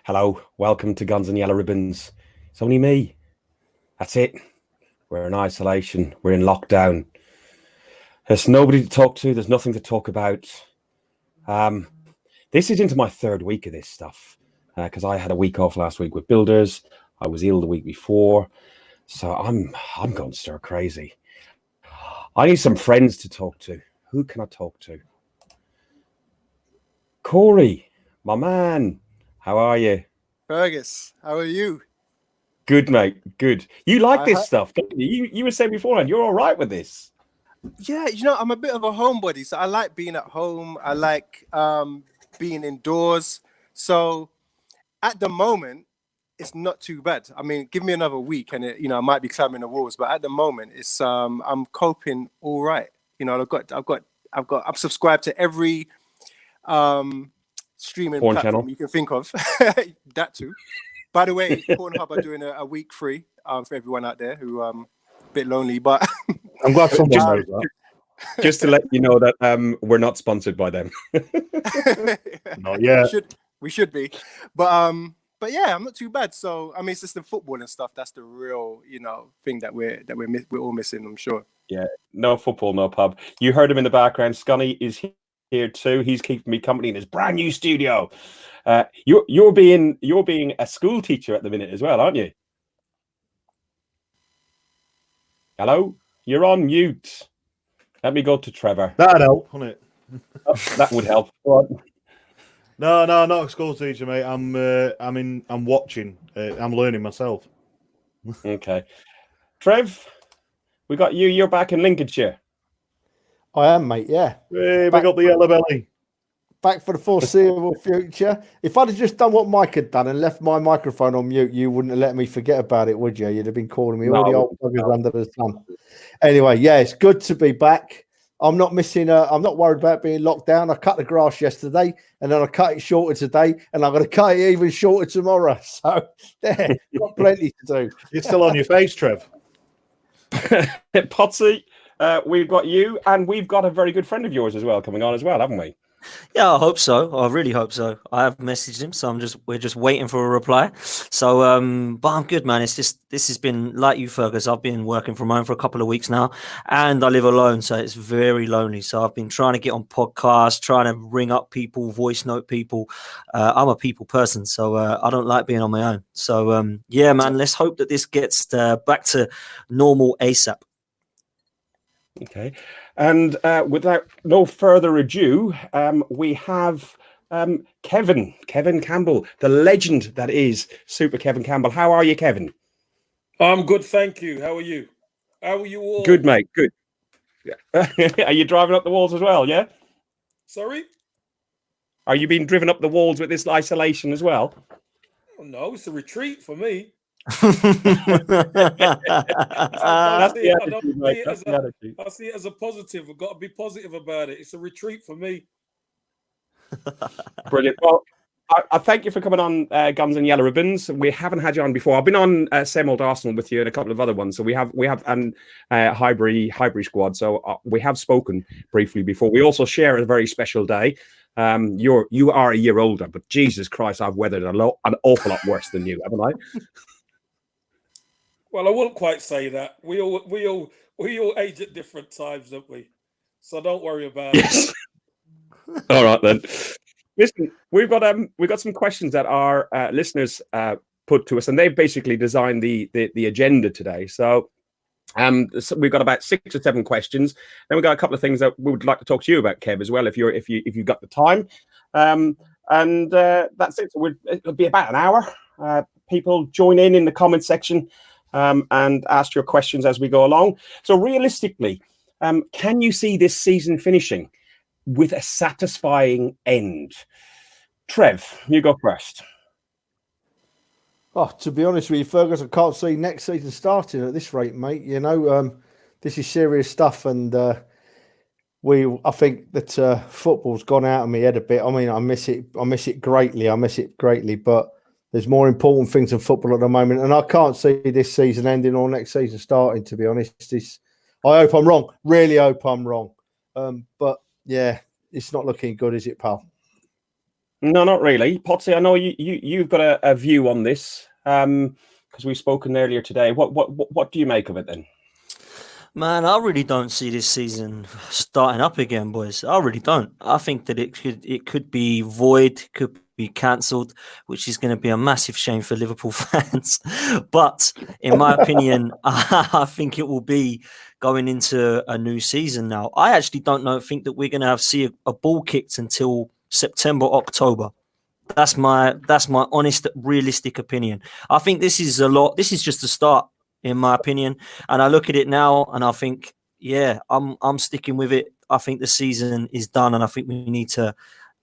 Hello, welcome to Guns and Yellow Ribbons. It's only me. That's it. We're in isolation. We're in lockdown. There's nobody to talk to. There's nothing to talk about. This is into my third week of this stuff because I had a week off last week with builders. I was ill the week before, so I'm going stir crazy. I need some friends to talk to. Who can I talk to? Corey, my man. How are you? Fergus, how are you? Good, mate. Good. You like this I stuff, don't you? You were saying beforehand, you're all right with this. Yeah, I'm a bit of a homebody, so I like being at home. I like being indoors. So at the moment, it's not too bad. I mean, give me another week, and I might be climbing the walls. But at the moment, it's I'm coping all right. I'm subscribed to every streaming Porn platform channel. you can think of. That too. By the way, Pornhub are doing a week free for everyone out there who a bit lonely, but I'm glad someone knows that. Just to let you know that we're not sponsored by them. Not yet. We should be, but yeah, I'm not too bad. So I mean, it's just the football and stuff. That's the real thing that we're all missing. I'm sure. Yeah, no football, no pub. You heard him in the background. Scunny is here too. He's keeping me company in his brand new studio. You're being a school teacher at the minute as well, aren't you? Hello, you're on mute. Let me go to Trevor. That'd help, wouldn't it? That would help. Go on. No, not a school teacher, mate. I'm watching. I'm learning myself. Okay, Trev, we got you. You're back in Lincolnshire. I am, mate. Yeah. Hey, we got the yellow belly. Back for the foreseeable future. If I'd have just done what Mike had done and left my microphone on mute, you wouldn't have let me forget about it, would you? You'd have been calling me all the old buggers under the sun. Anyway, yeah, it's good to be back. I'm not worried about being locked down. I cut the grass yesterday and then I cut it shorter today and I'm going to cut it even shorter tomorrow. So, yeah, got plenty to do. It's still on your face, Trev. Potsy, we've got you and we've got a very good friend of yours as well coming on as well, haven't we? Yeah, I hope so. I really hope so. I have messaged him, so we're just waiting for a reply. So, but I'm good, man. It's just this has been like you, Fergus. I've been working from home for a couple of weeks now, and I live alone, so it's very lonely. So I've been trying to get on podcasts, trying to ring up people, voice note people. I'm a people person, so I don't like being on my own. So, yeah, man. Let's hope that this gets back to normal ASAP. Okay. And without no further ado, we have Kevin Campbell, the legend that is Super Kevin Campbell. How are you, Kevin? I'm good, thank you. How are you? How are you all? Good, mate. Good. Are you driving up the walls as well, yeah? Sorry? Are you being driven up the walls with this isolation as well? Oh, no, it's a retreat for me. I see it as a positive. I've got to be positive about it. It's a retreat for me. Brilliant. Well, I thank you for coming on Guns and Yellow Ribbons. We haven't had you on before. I've been on Same Old Arsenal with you and a couple of other ones. So we have Highbury Squad. So we have spoken briefly before. We also share a very special day. You are a year older, but Jesus Christ, I've weathered an awful lot worse than you, haven't I? Well, I wouldn't quite say that. We all age at different times, don't we? So don't worry about it. All right then. Listen, we've got some questions that our listeners put to us, and they've basically designed the agenda today. So we've got about 6 or 7 questions. Then we've got a couple of things that we would like to talk to you about, Kev, as well, if you've got the time. And that's it. So it'll be about an hour. People join in the comment section. And ask your questions as we go along. So realistically, can you see this season finishing with a satisfying end? Trev, you go first. Oh, to be honest with you, Fergus, I can't see next season starting at this rate, mate. This is serious stuff, and I think that football's gone out of my head a bit. I mean, I miss it greatly, but there's more important things than football at the moment, and I can't see this season ending or next season starting, to be honest. I hope I'm wrong. Really hope I'm wrong. But, yeah, it's not looking good, is it, pal? No, not really. Potsy, I know you've got a view on this because we've spoken earlier today. What do you make of it then? Man, I really don't see this season starting up again, boys. I really don't. I think that it could be void, could be cancelled, which is going to be a massive shame for Liverpool fans. But in my opinion, I think it will be going into a new season now. I actually don't think that we're going to see a ball kicked until September, October. That's my honest, realistic opinion. I think this is just a start, in my opinion. And I look at it now and I think, yeah, I'm sticking with it. I think the season is done, and I think we need to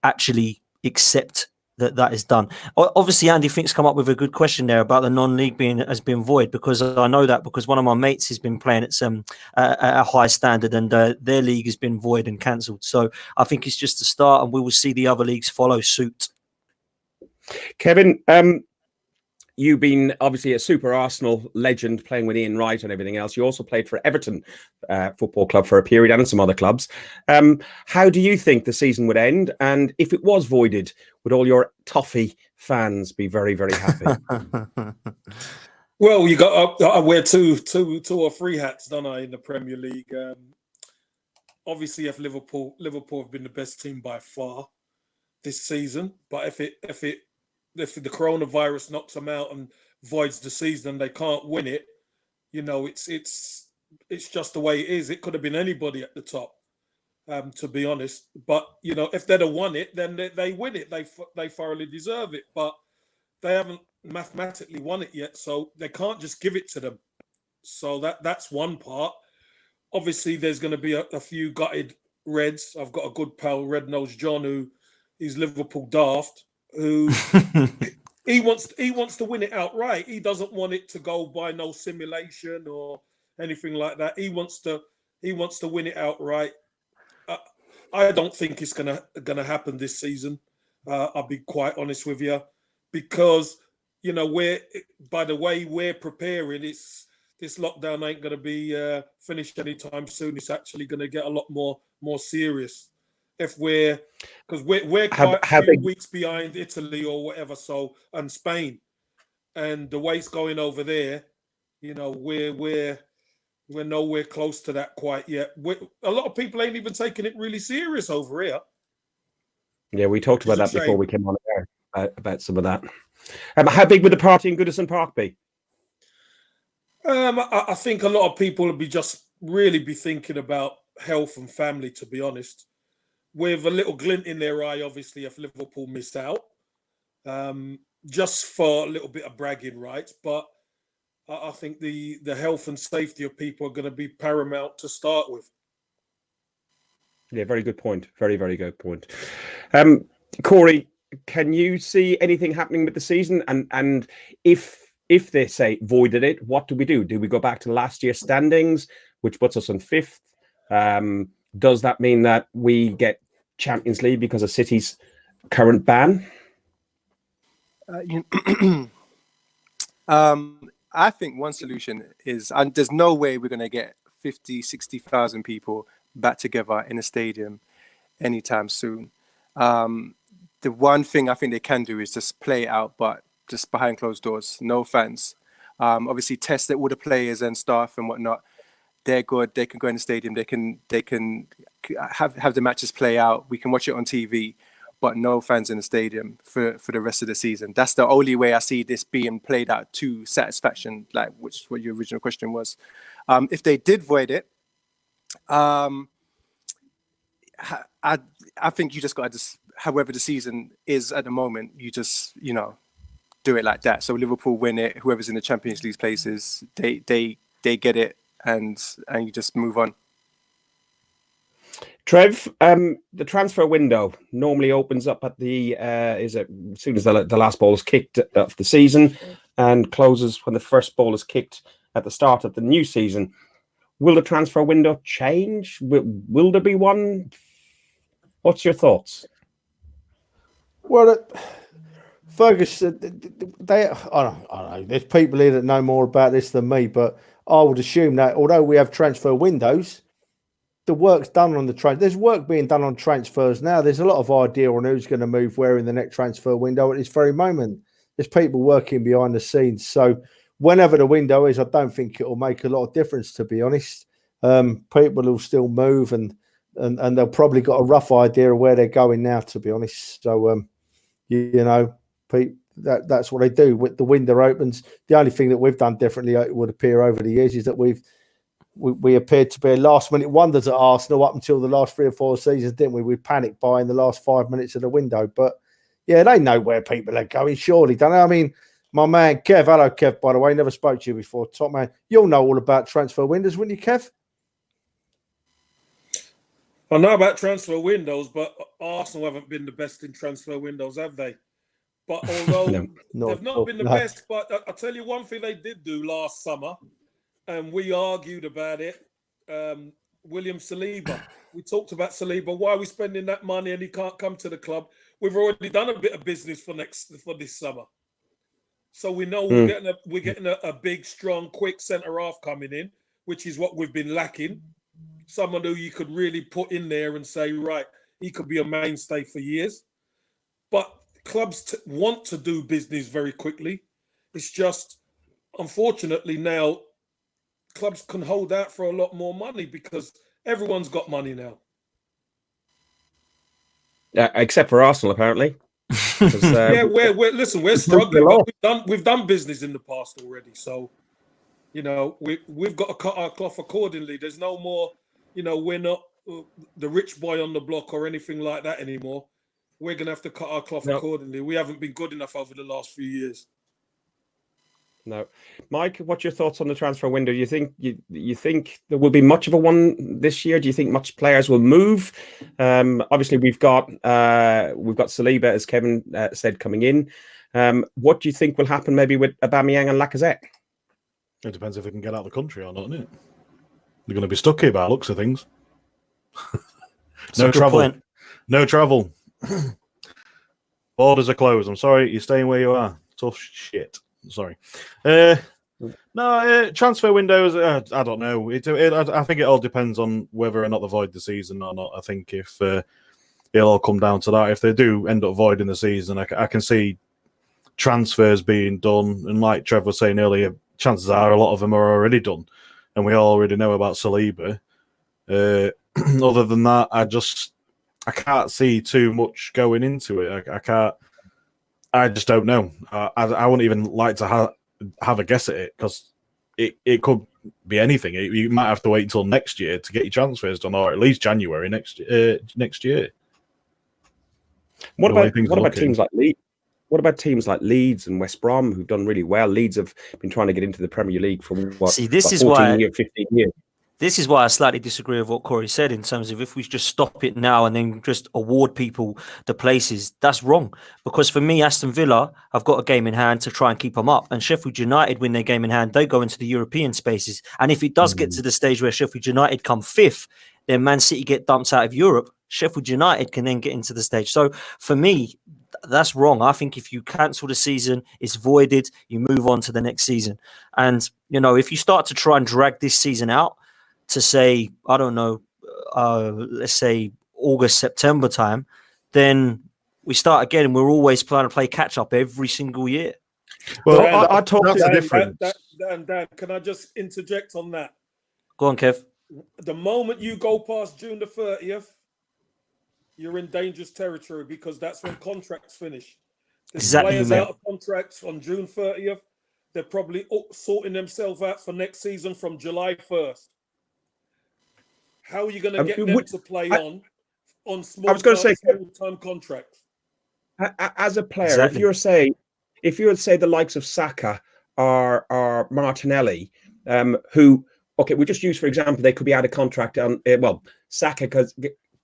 actually accept that is done. Obviously, Andy Fink's come up with a good question there about the non-league has been void, because I know that because one of my mates has been playing at a high standard, and their league has been void and cancelled. So I think it's just a start, and we will see the other leagues follow suit. Kevin, you've been obviously a super Arsenal legend, playing with Ian Wright and everything else. You also played for Everton Football Club for a period, and some other clubs. How do you think the season would end? And if it was voided, would all your Toffee fans be very, very happy? Well, you got I wear two or three hats, don't I, in the Premier League? Obviously, if Liverpool have been the best team by far this season, but if the coronavirus knocks them out and voids the season and they can't win it, it's just the way it is. It could have been anybody at the top, to be honest. But if they'd have won it, then they win it. They thoroughly deserve it. But they haven't mathematically won it yet, so they can't just give it to them. So that's one part. Obviously, there's going to be a few gutted Reds. I've got a good pal, Red Nose John, who is Liverpool daft. Who he wants to win it outright. He doesn't want it to go by no simulation or anything like that. He wants to win it outright. I don't think it's gonna happen this season. I'll be quite honest with you, because by the way we're preparing, this lockdown ain't gonna be finished anytime soon. It's actually gonna get a lot more serious. Because we're quite a few weeks behind Italy or whatever, and Spain, and the way it's going over there, we're nowhere close to that quite yet. A lot of people ain't even taking it really serious over here. Yeah, we talked about that before we came on air, about some of that. How big would the party in Goodison Park be? I think a lot of people would really be thinking about health and family, to be honest, with a little glint in their eye, obviously, if Liverpool miss out, just for a little bit of bragging rights. But I think the health and safety of people are going to be paramount to start with. Yeah, very good point. Very, very good point. Corey, can you see anything happening with the season? And if they say voided it, what do we do? Do we go back to last year's standings, which puts us on 5th? Does that mean that we get Champions League because of City's current ban? I think one solution is, and there's no way we're going to get 50, 60,000 people back together in a stadium anytime soon. The one thing I think they can do is just play it out, but just behind closed doors, no fans. Obviously, test it with the players and staff and whatnot. They're good. They can go in the stadium. They can have the matches play out. We can watch it on TV, but no fans in the stadium for the rest of the season. That's the only way I see this being played out to satisfaction, like what your original question was. If they did void it, I think you just got to however the season is at the moment, you just do it like that. So Liverpool win it. Whoever's in the Champions League places, they get it. And you just move on. Trev, the transfer window normally opens up at as soon as the last ball is kicked of the season, and closes when the first ball is kicked at the start of the new season. Will the transfer window change? Will there be one? What's your thoughts? Well, Fergus, I don't know. There's people here that know more about this than me, but I would assume that although we have transfer windows, the work's done on the transfer. There's work being done on transfers now. There's a lot of idea on who's going to move where in the next transfer window at this very moment. There's people working behind the scenes. So whenever the window is, I don't think it will make a lot of difference, to be honest. People will still move and they'll probably got a rough idea of where they're going now, to be honest. So, that's what they do. With the window opens, the only thing that we've done differently, it would appear over the years, is that we appeared to be last-minute wonders at Arsenal up until the last 3 or 4 seasons, didn't we? We panicked buying the last 5 minutes of the window. But, yeah, they know where people are going, surely, don't they? I mean, my man Kev, hello, Kev, by the way, never spoke to you before. Top man, you'll know all about transfer windows, wouldn't you, Kev? I know about transfer windows, but Arsenal haven't been the best in transfer windows, have they? But although they've not been the best, but I'll tell you one thing they did do last summer, and we argued about it. William Saliba. We talked about Saliba. Why are we spending that money and he can't come to the club? We've already done a bit of business for this summer, so we know we're getting a big, strong, quick centre half coming in, which is what we've been lacking. Someone who you could really put in there and say, right, he could be a mainstay for years. But clubs want to do business very quickly. It's just, unfortunately, now clubs can hold out for a lot more money because everyone's got money now. Yeah, except for Arsenal, apparently. Yeah, we're struggling. But we've done business in the past already, so we've got to cut our cloth accordingly. There's no more. We're not the rich boy on the block or anything like that anymore. We're going to have to cut our cloth accordingly. We haven't been good enough over the last few years. No. Mike, what's your thoughts on the transfer window? You think there will be much of a one this year? Do you think much players will move? Obviously, we've got Saliba, as Kevin said, coming in. What do you think will happen maybe with Aubameyang and Lacazette? It depends if they can get out of the country or not, isn't it? They're going to be stuck here by the looks of things. No travel. Point. No travel. Borders are closed. I'm sorry, you're staying where you are. Tough shit. Sorry. Transfer windows, I don't know. I think it all depends on whether or not they void the season or not. I think if it'll all come down to that. If they do end up voiding the season, I can see transfers being done. And like Trev was saying earlier, chances are a lot of them are already done. And we already know about Saliba. Other than that, I can't see too much going into it. I just don't know. I wouldn't even like to have a guess at it because it could be anything. You might have to wait until next year to get your transfers done, or at least January next year. What about teams like Leeds? What about teams like Leeds and West Brom, who've done really well? Leeds have been trying to get into the Premier League for 15 years. This is why I slightly disagree with what Corey said in terms of if we just stop it now and then just award people the places, that's wrong. Because for me, Aston Villa have got a game in hand to try and keep them up. And Sheffield United win their game in hand, they go into the European spaces. And if it does get to the stage where Sheffield United come 5th, then Man City get dumped out of Europe, Sheffield United can then get into the stage. So for me, that's wrong. I think if you cancel the season, it's voided, you move on to the next season. And, if you start to try and drag this season out, to say, I don't know, let's say August, September time, then we start again and we're always trying to play catch up every single year. Well, I talked to the difference. Dan, can I just interject on that? Go on, Kev. The moment you go past June the 30th, you're in dangerous territory because that's when contracts finish. There's players out of contracts on June 30th. They're probably sorting themselves out for next season from July 1st. How are you going to get them to play on small-time contracts? As a player, if you would say the likes of Saka or Martinelli, who, we just use, for example, they could be out of contract on, Saka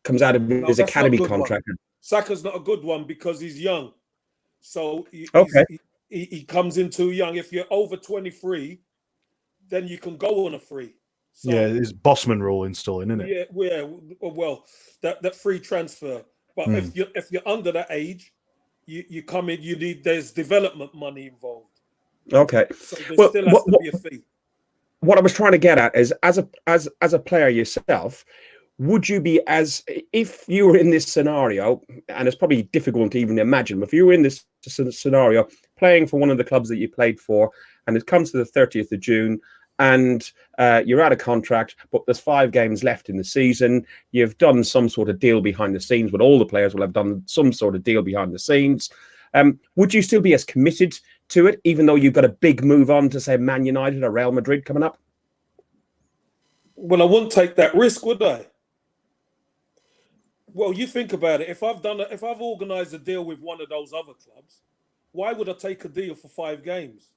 comes out of his academy contract. Saka's not a good one because he's young. So he comes in too young. If you're over 23, then you can go on a free. So, it's Bosman rule installing, isn't it? Yeah. Well, that free transfer. But if you're under that age, you come in. There's development money involved. Okay. So there still has to be a fee. What I was trying to get at is, as a player yourself, would you be if you were in this scenario, and it's probably difficult to even imagine, but if you were in this scenario playing for one of the clubs that you played for, and it comes to the 30th of June, and you're out of contract, but there's 5 games left in the season, you've done some sort of deal behind the scenes, but all the players will have done some sort of deal behind the scenes. Would you still be as committed to it, even though you've got a big move on to, say, Man United or Real Madrid coming up? Well, I wouldn't take that risk, would I? Well, you think about it. If I've organised a deal with one of those other clubs, why would I take a deal for 5 games?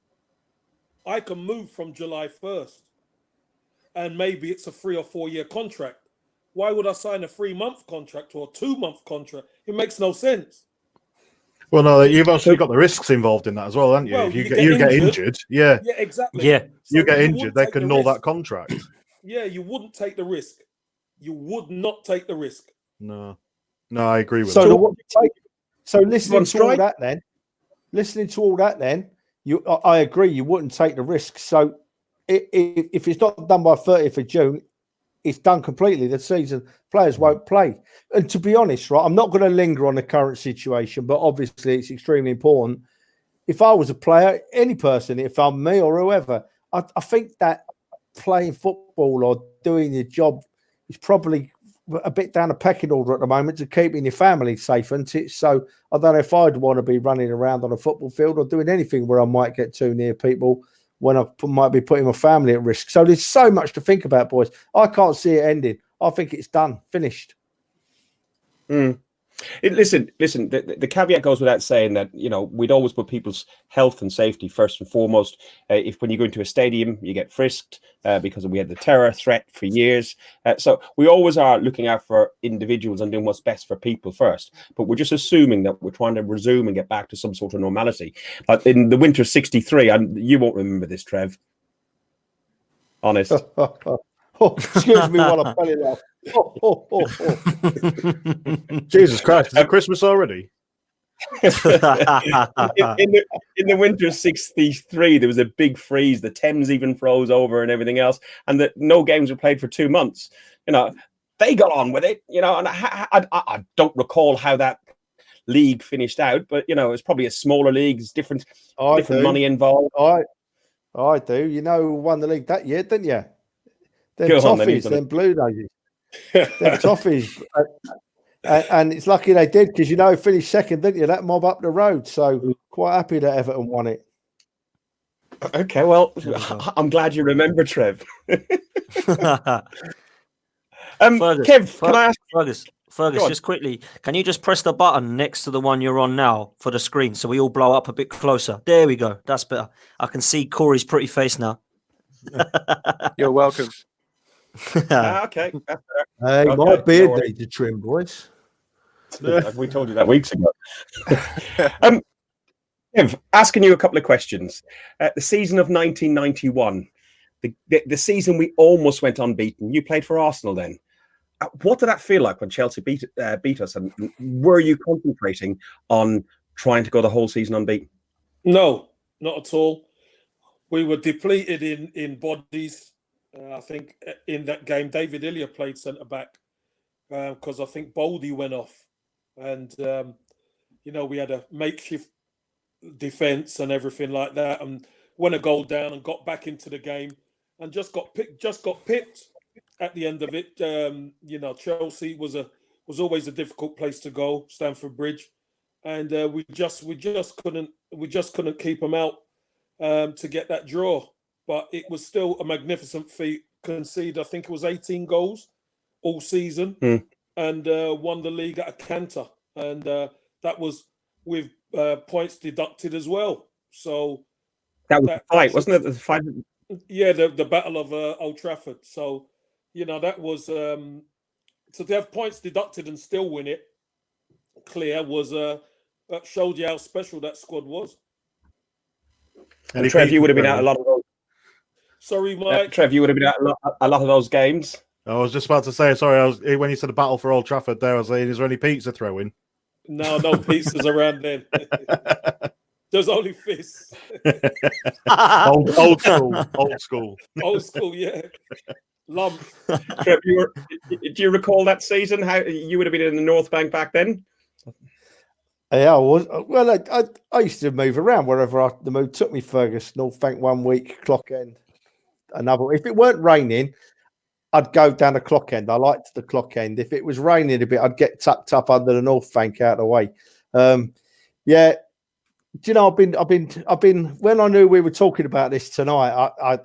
I can move from July 1st, and maybe it's a 3 or 4 year contract. Why would I sign a 3-month contract or a 2-month contract? It makes no sense. Well, no, you've also got the risks involved in that as well, haven't you? Well, If you get injured, yeah, exactly. Yeah. So you get you injured, wouldn't they take can the null risk. that contract. Yeah, you wouldn't take the risk. You would not take the risk. No, I agree with So, that. what you take, so listening On to all strike? that, then, I agree. You wouldn't take the risk. So, if it's not done by 30th of June, it's done completely. The season players won't play. And to be honest, right, I'm not going to linger on the current situation, but obviously it's extremely important. If I was a player, any person, if I'm me or whoever, I think that playing football or doing your job is probably a bit down a pecking order at the moment to keeping your family safe, isn't it? So I don't know if I'd want to be running around on a football field or doing anything where I might get too near people when I might be putting my family at risk. So there's so much to think about, boys. I can't see it ending. I think it's done, finished. Listen. The caveat goes without saying that we'd always put people's health and safety first and foremost. If when you go into a stadium, you get frisked because we had the terror threat for years. So we always are looking out for individuals and doing what's best for people first. But we're just assuming that we're trying to resume and get back to some sort of normality. In the winter of '63, and you won't remember this, Trev. Honest. Excuse me while I belly laugh. Jesus Christ, is it Christmas already? in the winter of '63, there was a big freeze. The Thames even froze over and everything else, and that no games were played for 2 months. They got on with it. And I don't recall how that league finished out, but it's probably a smaller league. There's different money involved. I do. Who won the league that year, didn't you? Them Go on, Toffees, them Blue Daisies. Them Toffees. And it's lucky they did because, finished second, didn't you? That mob up the road. So quite happy that Everton won it. Okay, well, I'm glad you remember, Trev. Kev, can I ask? Fergus, just quickly, can you just press the button next to the one you're on now for the screen so we all blow up a bit closer? There we go. That's better. I can see Corey's pretty face now. You're welcome. Okay. Hey, Okay, my beard no worries. needs a trim, boys. We told you that weeks ago. Kev, asking you a couple of questions. The season of 1991, the season we almost went unbeaten. You played for Arsenal then. What did that feel like when Chelsea beat us? And were you concentrating on trying to go the whole season unbeaten? No, not at all. We were depleted in bodies. I think in that game, David Ilya played centre back because I think Boldy went off, and we had a makeshift defence and everything like that, and went a goal down and got back into the game, and just got pipped at the end of it. Chelsea was always a difficult place to go, Stamford Bridge, and we just couldn't keep them out to get that draw. But it was still a magnificent feat. Concede, I think it was 18 goals all season, and won the league at a canter, and that was with points deducted as well. So that was the fight, wasn't it? The fight. Yeah, the Battle of Old Trafford. So that was so to have points deducted and still win it clear was that showed you how special that squad was. And Trev, you would have been out a lot of those. Sorry, Mike. Trev, you would have been out a lot of those games. I was just about to say, sorry, when you said the battle for Old Trafford there, I was saying, is there any pizza throwing? No pizzas around then. There's only fists. old school. Old school, yeah. lumps. Trev, do you recall that season? How you would have been in the North Bank back then? Yeah, I was. Well, I used to move around wherever the mood took me. Fergus, North Bank one week, Clock End another. If it weren't raining, I'd go down the Clock End. I liked the Clock End. If it was raining a bit, I'd get tucked up under the North Bank out of the way. Yeah, do you know? I've been. When I knew we were talking about this tonight, I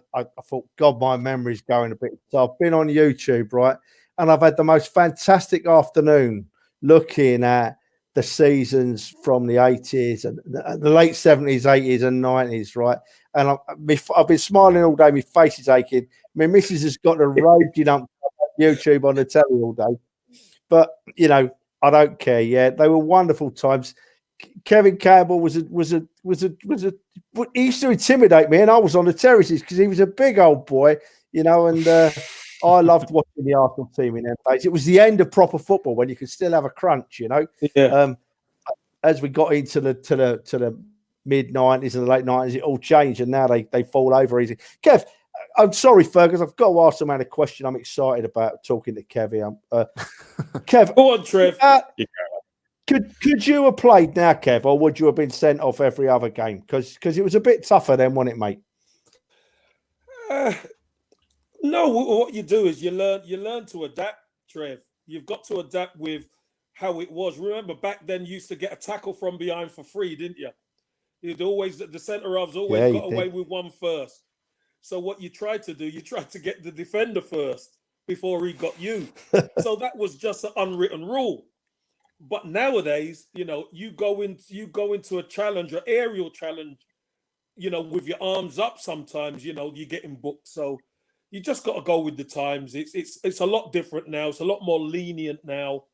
thought, God, my memory's going a bit. So I've been on YouTube, right, and I've had the most fantastic afternoon looking at the seasons from the 80s and the late 70s, 80s, and 90s, right? And I've been smiling all day. My face is aching. My missus has got a raging up YouTube on the telly all day. But, you know, I don't care. Yeah, they were wonderful times. Kevin Campbell was a he used to intimidate me, and I was on the terraces because he was a big old boy, you know, and I loved watching the Arsenal team in them days. It was the end of proper football when you could still have a crunch, you know. Yeah. As we got into the mid 90s and the late 90s, it all changed, and now they fall over easy. Kev, I'm sorry, Fergus. I've got to ask the man a question. I'm excited about talking to Kev. Kev, Go on, Trev. Could you have played now, Kev, or would you have been sent off every other game? Because it was a bit tougher then, wasn't it, mate? No, what you do is you learn to adapt, Trev. You've got to adapt with how it was. Remember, back then you used to get a tackle from behind for free, didn't you? The centre halves always got away with one first. So what you tried to do, you tried to get the defender first before he got you. So that was just an unwritten rule. But nowadays, you know, you go into a challenge, an aerial challenge, you know, with your arms up. Sometimes, you know, you're getting booked. So you just got to go with the times. It's a lot different now. It's a lot more lenient now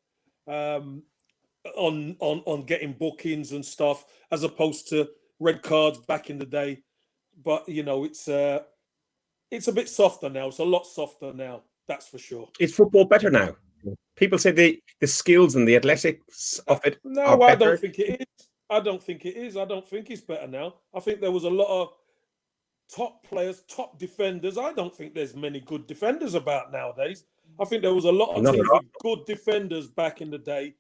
on getting bookings and stuff, as opposed to red cards back in the day. But you know, it's a bit softer now. It's a lot softer now. That's for sure. Is football better now? People say the skills and the athletics of it. No, I don't think it is. I don't think it is. I don't think it's better now. I think there was a lot of top players, top defenders. I don't think there's many good defenders about nowadays. I think there was a lot of teams with good defenders back in the day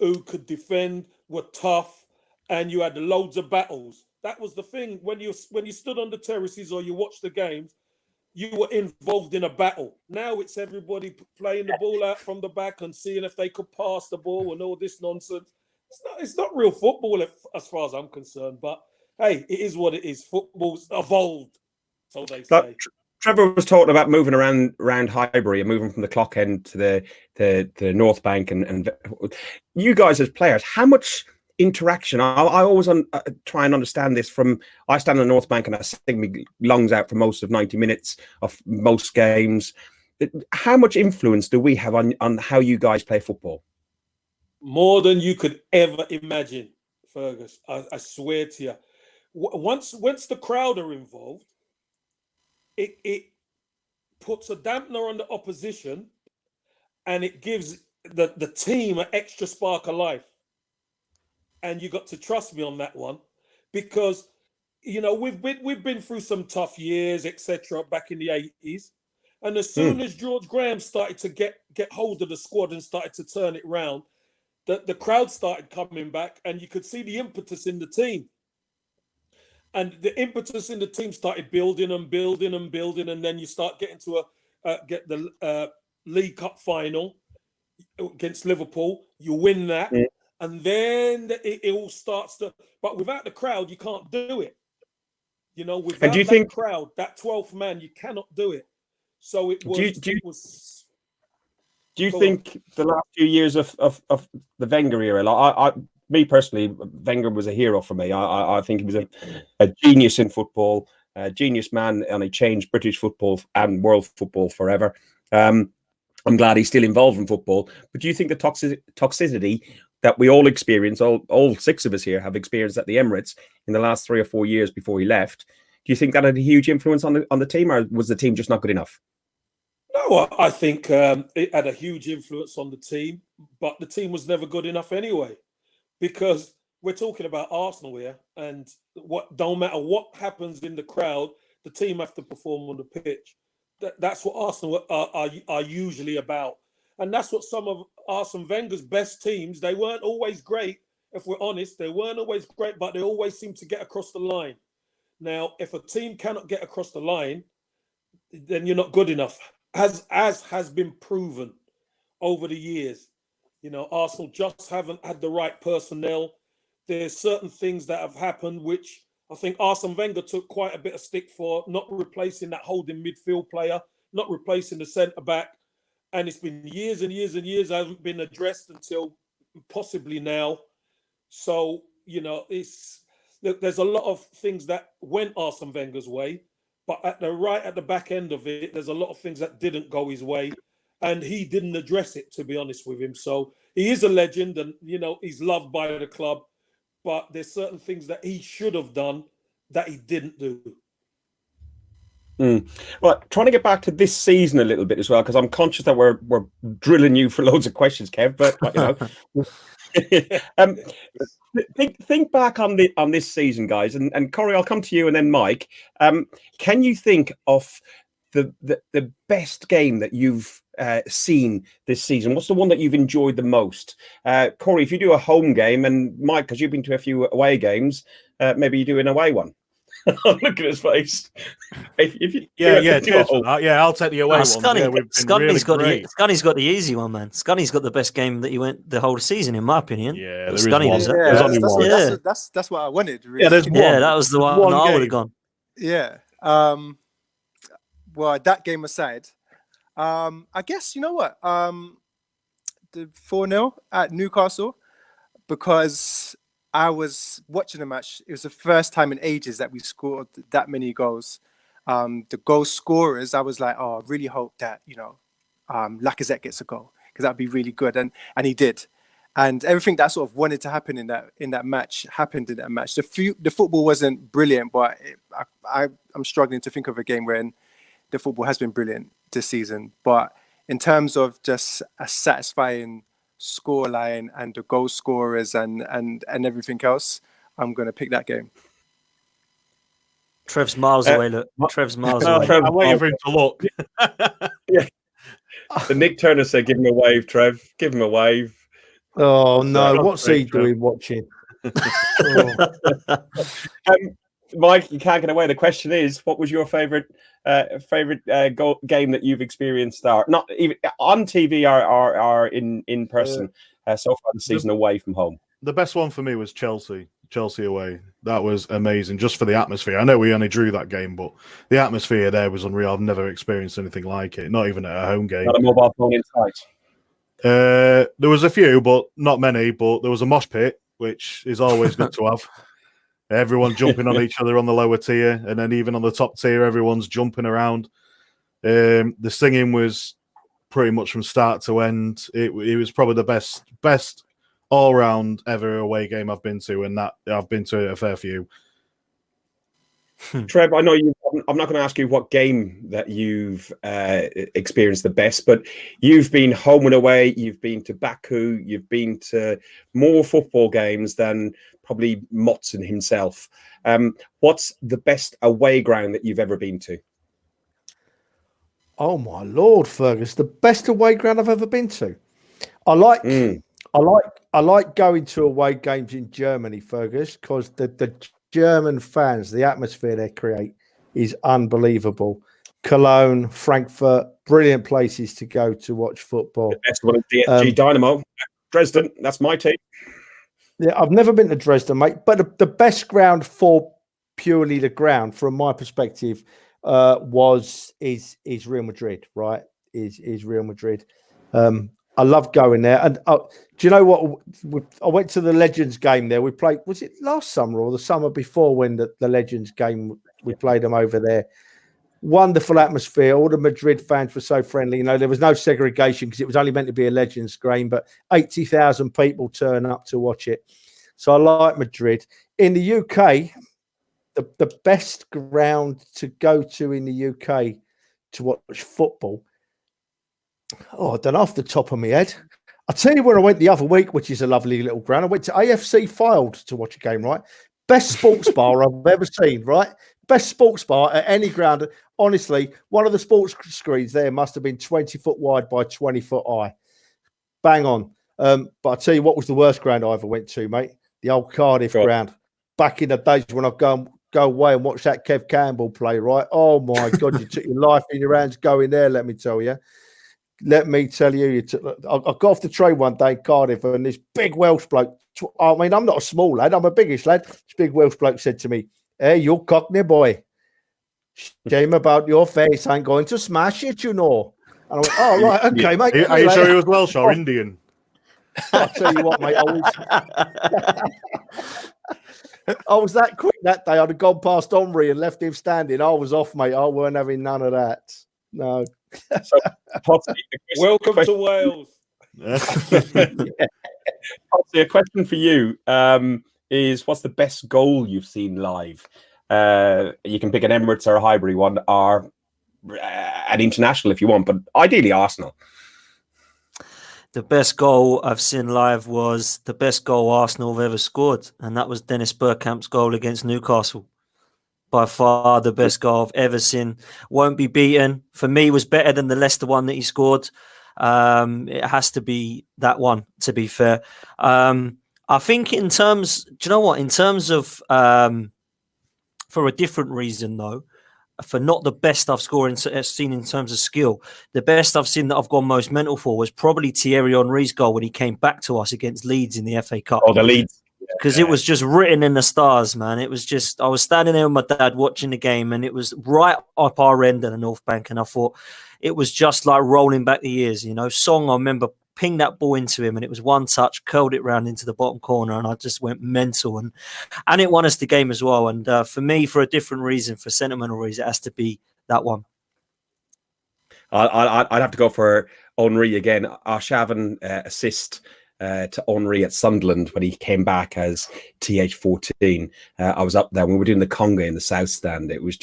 who could defend, were tough, and you had loads of battles. That was the thing. When you stood on the terraces or you watched the games, you were involved in a battle. Now it's everybody playing the ball out from the back and seeing if they could pass the ball and all this nonsense. It's not real football as far as I'm concerned. But hey, it is what it is. Football's evolved, so they say. Trevor was talking about moving around Highbury and moving from the Clock End to the North Bank, and you guys as players, how much interaction? I always try and understand this from. I stand on the North Bank and I sing my lungs out for most of 90 minutes of most games. How much influence do we have on how you guys play football? More than you could ever imagine, Fergus. I swear to you. Once the crowd are involved, it puts a dampener on the opposition, and it gives the team an extra spark of life. And you got to trust me on that one, because you know we've been through some tough years, etc. back in the 80s, and as soon as George Graham started to get hold of the squad and started to turn it round, the crowd started coming back, and you could see the impetus in the team. And the impetus in the team started building and building and building, and then you start getting to get the League Cup final against Liverpool. You win that, and then it all starts to. But without the crowd, you can't do it. You know, without that crowd, that 12th man, you cannot do it. So it was. Do you think the last few years of the Wenger era, me personally, Wenger was a hero for me. I think he was a genius in football, a genius man, and he changed British football and world football forever. I'm glad he's still involved in football. But do you think the toxicity that we all experience, all six of us here have experienced at the Emirates in the last 3 or 4 years before he left, do you think that had a huge influence on the team, or was the team just not good enough? No, I think it had a huge influence on the team, but the team was never good enough anyway. Because we're talking about Arsenal here, and don't matter what happens in the crowd, the team have to perform on the pitch. that's what Arsenal are usually about, and that's what some of Arsene Wenger's best teams. They weren't always great, if we're honest. They weren't always great, but they always seem to get across the line. Now, if a team cannot get across the line, then you're not good enough, as has been proven over the years. You know, Arsenal just haven't had the right personnel. There's certain things that have happened which I think Arsene Wenger took quite a bit of stick for, not replacing that holding midfield player, not replacing the centre back. And it's been years and years and years hasn't been addressed until possibly now. So, you know, there's a lot of things that went Arsene Wenger's way, but at the back end of it, there's a lot of things that didn't go his way, and he didn't address it, to be honest with him. So he is a legend, and, you know, he's loved by the club, but there's certain things that he should have done that he didn't do. Well, trying to get back to this season a little bit as well, because I'm conscious that we're drilling you for loads of questions, Kev. But you know, think back on this season, guys, and Corey, I'll come to you, and then Mike. Can you think of the best game that you've seen this season? What's the one that you've enjoyed the most? Corey, if you do a home game, and Mike, because you've been to a few away games, maybe you do an away one. Look at his face. Cheers for that. Yeah, I'll take the away one. Scunny's got the easy one, man. Scunny's got the best game that you went the whole season, in my opinion. Yeah, there Scunny is one. That's what I wanted. Really. Yeah, there's one. Yeah, that was the one I would have gone. Yeah. Well, that game aside, I guess, you know what? The 4-0 at Newcastle, because I was watching the match. It was the first time in ages that we scored that many goals. The goal scorers, I was like, oh, I really hope that, you know, Lacazette gets a goal, because that'd be really good. And he did. And everything that sort of wanted to happen in that match happened in that match. The football wasn't brilliant, but I'm struggling to think of a game where the football has been brilliant this season. But in terms of just a satisfying scoreline and the goal scorers and everything else, I'm going to pick that game. Trev's miles away. Look, Trev's miles away. I'm waiting for him to look. Yeah. The Nick Turner said, "Give him a wave, Trev. Give him a wave." Oh no! What's he doing watching? Mike, you can't get away. The question is, what was your favorite game that you've experienced? Not even on TV or in person so far this season away from home. The best one for me was Chelsea away. That was amazing, just for the atmosphere. I know we only drew that game, but the atmosphere there was unreal. I've never experienced anything like it, not even at a home game. Not a mobile phone in sight. There was a few, but not many. But there was a mosh pit, which is always good to have. Everyone jumping on each other on the lower tier, and then even on the top tier, everyone's jumping around. The singing was pretty much from start to end. It was probably the best all-round ever away game I've been to, and that I've been to a fair few. Trev, I know I'm not going to ask you what game that you've experienced the best, but you've been home and away. You've been to Baku. You've been to more football games than probably Motson himself. What's the best away ground that you've ever been to? Oh my Lord, Fergus! The best away ground I've ever been to. I like going to away games in Germany, Fergus, because the German fans, the atmosphere they create is unbelievable. Cologne, Frankfurt, brilliant places to go to watch football. The best one is DSG Dynamo, Dresden. That's my team. Yeah, I've never been to Dresden, mate. But the best ground for purely the ground, from my perspective, is Real Madrid. Right? Is Real Madrid. I love going there. And do you know what? I went to the Legends game there. We played, was it last summer or the summer before, when the Legends game, we played them over there. Wonderful atmosphere. All the Madrid fans were so friendly. You know, there was no segregation because it was only meant to be a Legends game, but 80,000 people turn up to watch it. So I like Madrid. In the UK, the best ground to go to in the UK to watch football, I don't know off the top of my head. I'll tell you where I went the other week, which is a lovely little ground. I went to AFC Fylde to watch a game, right? Best sports bar I've ever seen, right? Best sports bar at any ground. Honestly, one of the sports screens there must have been 20 foot wide by 20 foot high. Bang on. But I'll tell you what was the worst ground I ever went to, mate. The old Cardiff ground. Back in the days when I'd go away and watch that Kev Campbell play, right? Oh, my God, you took your life in your hands going there, let me tell you. Let me tell you, I got off the train one day in Cardiff and this big Welsh bloke, I mean, I'm not a small lad, I'm a biggish lad. This big Welsh bloke said to me, "Hey, you Cockney boy, shame about your face. I'm going to smash it, you know." And I went, "Oh, right, okay, mate." Are you sure he was Welsh or Indian? I'll tell you what, mate, I was that quick that day. I'd have gone past Omri and left him standing. I was off, mate. I weren't having none of that. No. So, Welcome to Wales. A question for you is: what's the best goal you've seen live? You can pick an Emirates or a Highbury one, or an international if you want, but ideally Arsenal. The best goal I've seen live was the best goal Arsenal have ever scored, and that was Dennis Bergkamp's goal against Newcastle. By far the best goal I've ever seen. Won't be beaten. For me, was better than the Leicester one that he scored. It has to be that one, to be fair. I think in terms, do you know what? In terms of, for a different reason though, for not the best I've seen in terms of skill, the best I've seen that I've gone most mental for was probably Thierry Henry's goal when he came back to us against Leeds in the FA Cup. Oh, the Leeds. Because it was just written in the stars, man. It was just, I was standing there with my dad watching the game and it was right up our end of the North Bank. And I thought it was just like rolling back the years, you know. Song, I remember pinged that ball into him and it was one touch, curled it round into the bottom corner and I just went mental. And it won us the game as well. And for me, for a different reason, for sentimental reason, it has to be that one. I'd have to go for Henry again. Arshavin assist to Henry at Sunderland when he came back as TH14. I was up there when we were doing the conga in the South Stand. It was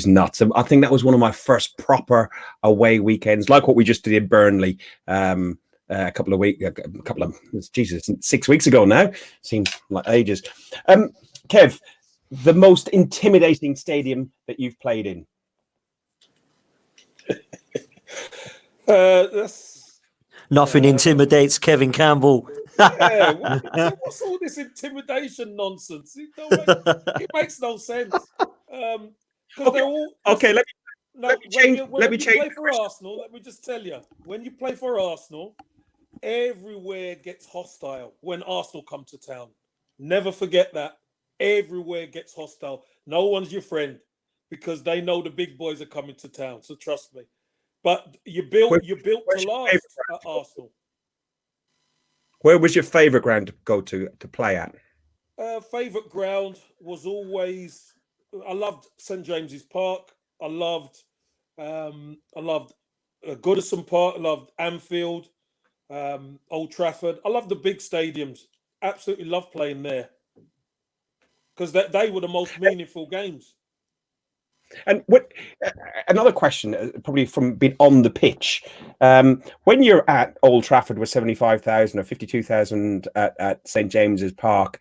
nuts. I think that was one of my first proper away weekends, like what we just did in Burnley a couple of 6 weeks ago now. Seems like ages. Kev, the most intimidating stadium that you've played in? Nothing intimidates Kevin Campbell. What's all this intimidation nonsense? It makes no sense. Okay, let me change. Play for Arsenal, let me just tell you, when you play for Arsenal, everywhere gets hostile when Arsenal come to town. Never forget that. Everywhere gets hostile. No one's your friend because they know the big boys are coming to town. So trust me. But you're built to last at Arsenal. Where was your favourite ground to go to play at? Favourite ground was always, I loved St James's Park. I loved Goodison Park. I loved Anfield, Old Trafford. I love the big stadiums. Absolutely love playing there because they were the most meaningful games. And what another question, probably from being on the pitch, when you're at Old Trafford with 75,000 or 52,000 at St James's Park,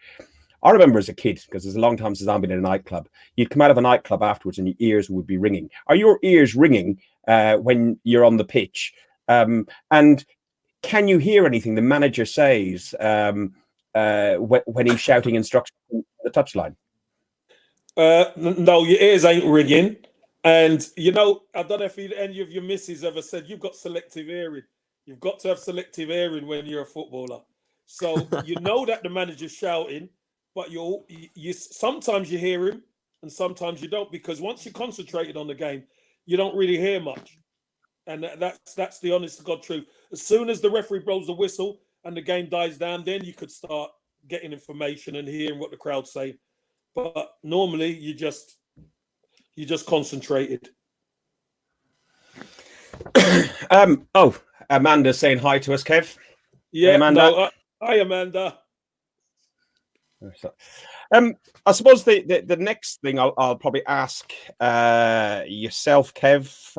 I remember as a kid, because it's a long time since I've been in a nightclub, you'd come out of a nightclub afterwards and your ears would be ringing. Are your ears ringing when you're on the pitch? And can you hear anything the manager says when he's shouting instructions on the touchline? No, your ears ain't ringing. And, you know, I don't know if any of your missus ever said, you've got selective hearing. You've got to have selective hearing when you're a footballer. So you know that the manager's shouting, but you sometimes you hear him and sometimes you don't, because once you're concentrated on the game, you don't really hear much. And that's the honest to God truth. As soon as the referee blows the whistle and the game dies down, then you could start getting information and hearing what the crowd's saying. But normally you just concentrated. Amanda's saying hi to us, Kev. Yeah, hey, Amanda. No, hi, Amanda. I suppose the next thing I'll probably ask yourself, Kev.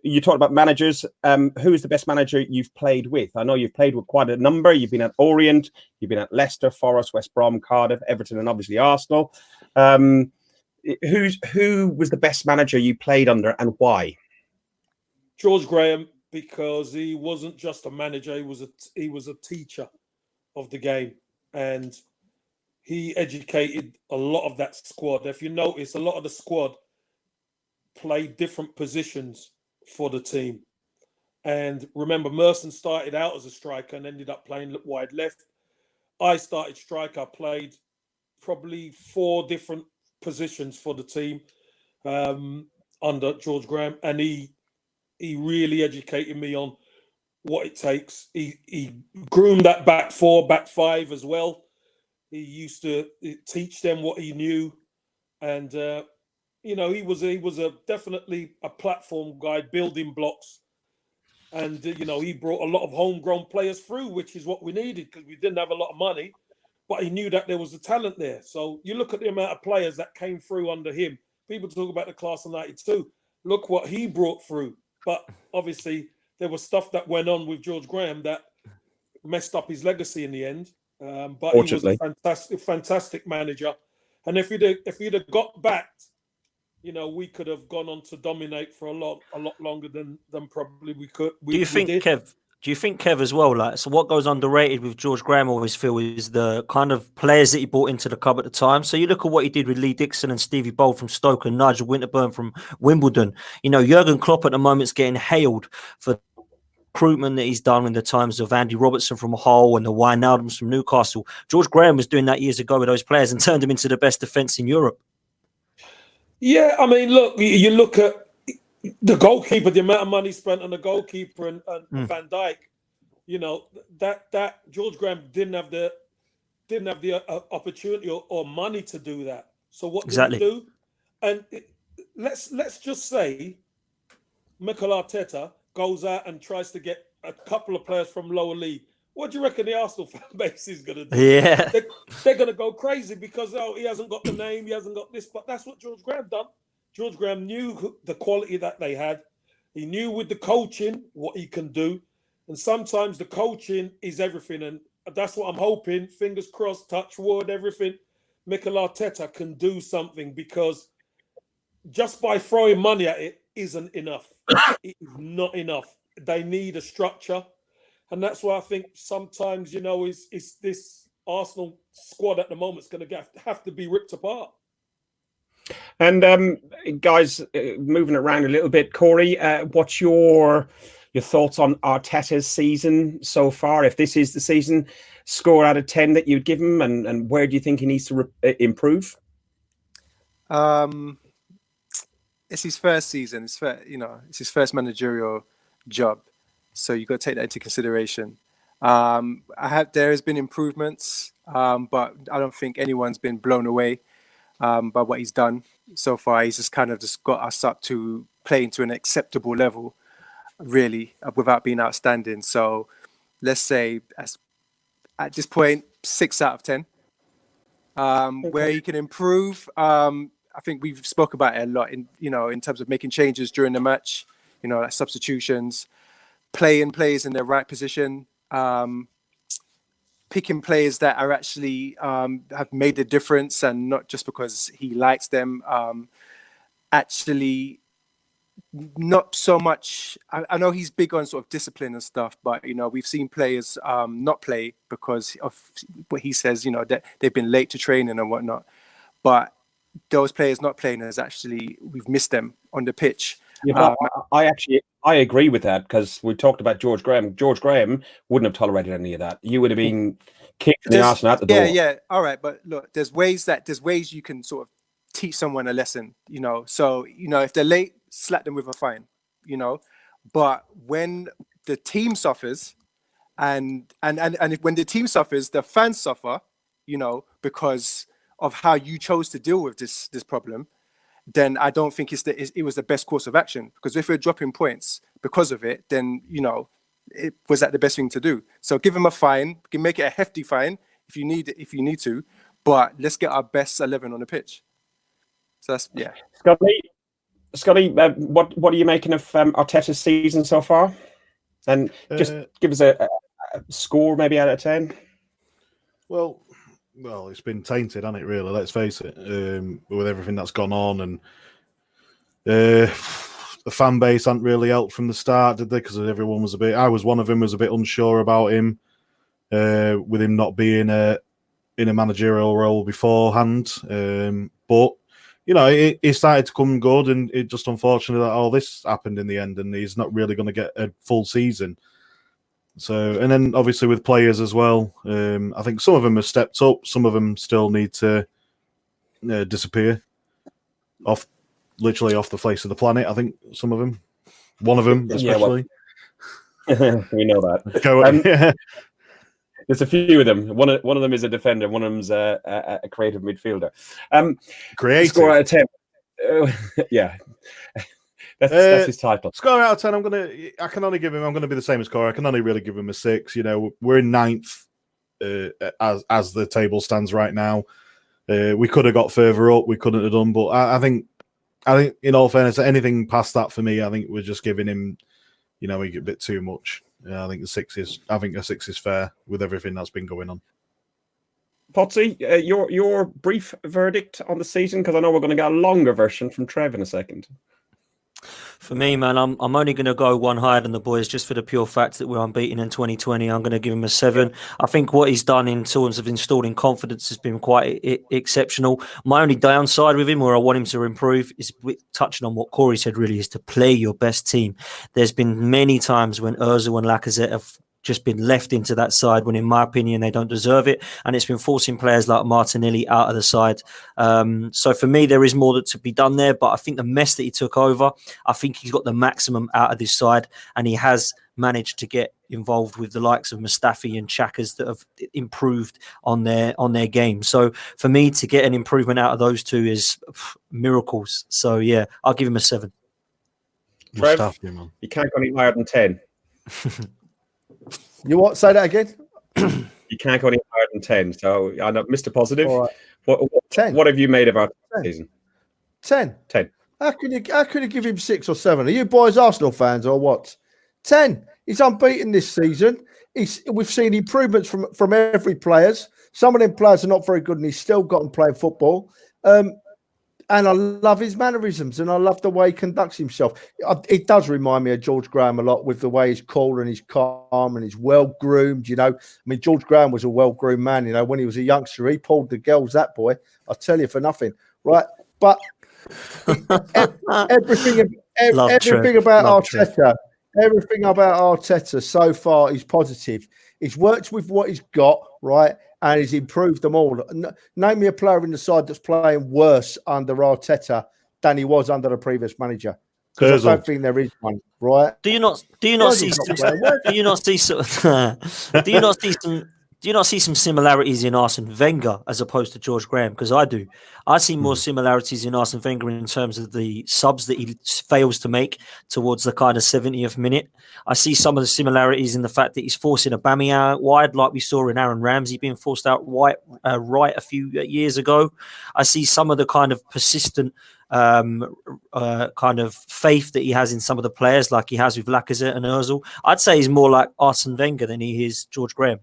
you talked about managers. Who is the best manager you've played with? I know you've played with quite a number. You've been at Orient, you've been at Leicester, Forest, West Brom, Cardiff, Everton, and obviously Arsenal. Who was the best manager you played under, and why? George Graham, because he wasn't just a manager; he was a teacher of the game, and he educated a lot of that squad. If you notice, a lot of the squad played different positions for the team. And remember, Merson started out as a striker and ended up playing wide left. I started striker, played probably 4 different positions for the team under George Graham, and he really educated me on what it takes. He groomed that back 4, back 5 as well. He used to teach them what he knew, and he was definitely a platform guy, building blocks, and he brought a lot of homegrown players through, which is what we needed because we didn't have a lot of money, but he knew that there was a talent there. So you look at the amount of players that came through under him. People talk about the class of '92. Look what he brought through. But obviously there was stuff that went on with George Graham that messed up his legacy in the end. But he was a fantastic manager. And if you'd have got backed, we could have gone on to dominate for a lot longer than probably we could. Do you think, Kev, as well? So what goes underrated with George Graham, I always feel, is the kind of players that he brought into the club at the time. So you look at what he did with Lee Dixon and Stevie Bold from Stoke and Nigel Winterburn from Wimbledon. Jurgen Klopp at the moment's getting hailed for recruitment that he's done in the times of Andy Robertson from Hull and the Wijnaldums from Newcastle. George Graham was doing that years ago with those players and turned them into the best defence in Europe. Yeah, I mean, look, you look at the goalkeeper, the amount of money spent on the goalkeeper and Van Dijk. That George Graham didn't have the opportunity or money to do that. So what did he do? And let's just say Mikel Arteta goes out and tries to get a couple of players from lower league. What do you reckon the Arsenal fan base is going to do? Yeah, they're going to go crazy because he hasn't got the name, he hasn't got this. But that's what George Graham done. George Graham knew the quality that they had. He knew with the coaching what he can do. And sometimes the coaching is everything. And that's what I'm hoping, fingers crossed, touch wood, everything. Mikel Arteta can do something, because just by throwing money at it isn't enough. It is not enough. They need a structure. And that's why I think sometimes, is this Arsenal squad at the moment is going to have to be ripped apart. And guys, moving around a little bit, Corey, what's your thoughts on Arteta's season so far? If this is the season, score out of 10 that you'd give him, and where do you think he needs to improve? It's his first season. It's his first managerial job, so you've got to take that into consideration. There has been improvements, but I don't think anyone's been blown away by what he's done so far. He's just kind of got us up to playing to an acceptable level, really, without being outstanding. So let's say at this point, 6 out of 10. Where he can improve, I think we've spoke about it a lot in terms of making changes during the match, like substitutions, playing players in their right position, picking players that are actually have made a difference, and not just because he likes them. Actually, not so much. I know he's big on sort of discipline and stuff, but we've seen players not play because of what he says. That they've been late to training and whatnot. But those players not playing we've missed them on the pitch. Yeah, I agree with that, because we talked about George Graham. George Graham wouldn't have tolerated any of that. You would have been kicked in the arse and out the door. Yeah. All right, but look, there's ways you can sort of teach someone a lesson. So if they're late, slap them with a fine. But when the team suffers, and when the team suffers, the fans suffer. Because of how you chose to deal with this problem, then I don't think it was the best course of action. Because if we're dropping points because of it, then it was that the best thing to do. So give him a fine. You can make it a hefty fine if you need to, but let's get our best 11 on the pitch. So that's Scotty, Scotty, what are you making of Arteta's season so far? And just give us a score, maybe out of 10. Well, it's been tainted, hasn't it? Really, let's face it. With everything that's gone on, and the fan base hadn't really helped from the start, did they? Because everyone was I was one of them, was a bit unsure about him, with him not being in a managerial role beforehand. But you know, it started to come good, and it just unfortunately that all this happened in the end, and he's not really going to get a full season. So, and then obviously with players as well, I think some of them have stepped up, some of them still need to disappear literally off the face of the planet. I think some of them, one of them especially. We know that. There's a few of them. One of them is a defender. One of them's a creative midfielder. Creative. Score out of 10. Yeah. That's his title. Score out of 10. I'm going to be the same as Corey. I can only really give him a 6. You know, we're in 9th as the table stands right now. We could have got further up. We couldn't have done. But I think in all fairness, anything past that for me, I think we're just giving him, you know, a bit too much. I think a 6 is fair with everything that's been going on. Potsy, your brief verdict on the season, because I know we're going to get a longer version from Trev in a second. For me, man, I'm only going to go one higher than the boys just for the pure fact that we're unbeaten in 2020. I'm going to give him a 7. I think what he's done in terms of installing confidence has been quite exceptional. My only downside with him, where I want him to improve, is touching on what Corey said, really, is to play your best team. There's been many times when Ozil and Lacazette have just been left into that side when, in my opinion, they don't deserve it. And it's been forcing players like Martinelli out of the side. So for me, there is more to be done there. But I think the mess that he took over, I think he's got the maximum out of this side. And he has managed to get involved with the likes of Mustafi and Xhaka that have improved on their game. So for me, to get an improvement out of those two is miracles. So yeah, I'll give him a 7. Trev, Mustafi, man. You can't go any higher than 10. You what? Say that again. You can't go any higher than 10. So, I know, Mr. Positive, All right. 10. What have you made of our season? 10. 10. How can you give him 6 or 7? Are you boys Arsenal fans or what? 10. He's unbeaten this season. We've seen improvements from every players. Some of them players are not very good, and he's still got them playing football. And I love his mannerisms, and I love the way he conducts himself. It does remind me of George Graham a lot, with the way he's cool and he's calm and he's well-groomed, you know. I mean, George Graham was a well-groomed man, you know. When he was a youngster, he pulled the girls, that boy. I'll tell you for nothing, right? But everything about Arteta so far is positive. He's worked with what he's got, right? And he's improved them all. Name me a player in the side that's playing worse under Arteta than he was under the previous manager. Because I don't think there is one, right? Do you not see some similarities in Arsene Wenger as opposed to George Graham? Because I do. I see more similarities in Arsene Wenger in terms of the subs that he fails to make towards the kind of 70th minute. I see some of the similarities in the fact that he's forcing Aubameyang out wide, like we saw in Aaron Ramsey being forced out right a few years ago. I see some of the kind of persistent kind of faith that he has in some of the players, like he has with Lacazette and Ozil. I'd say he's more like Arsene Wenger than he is George Graham.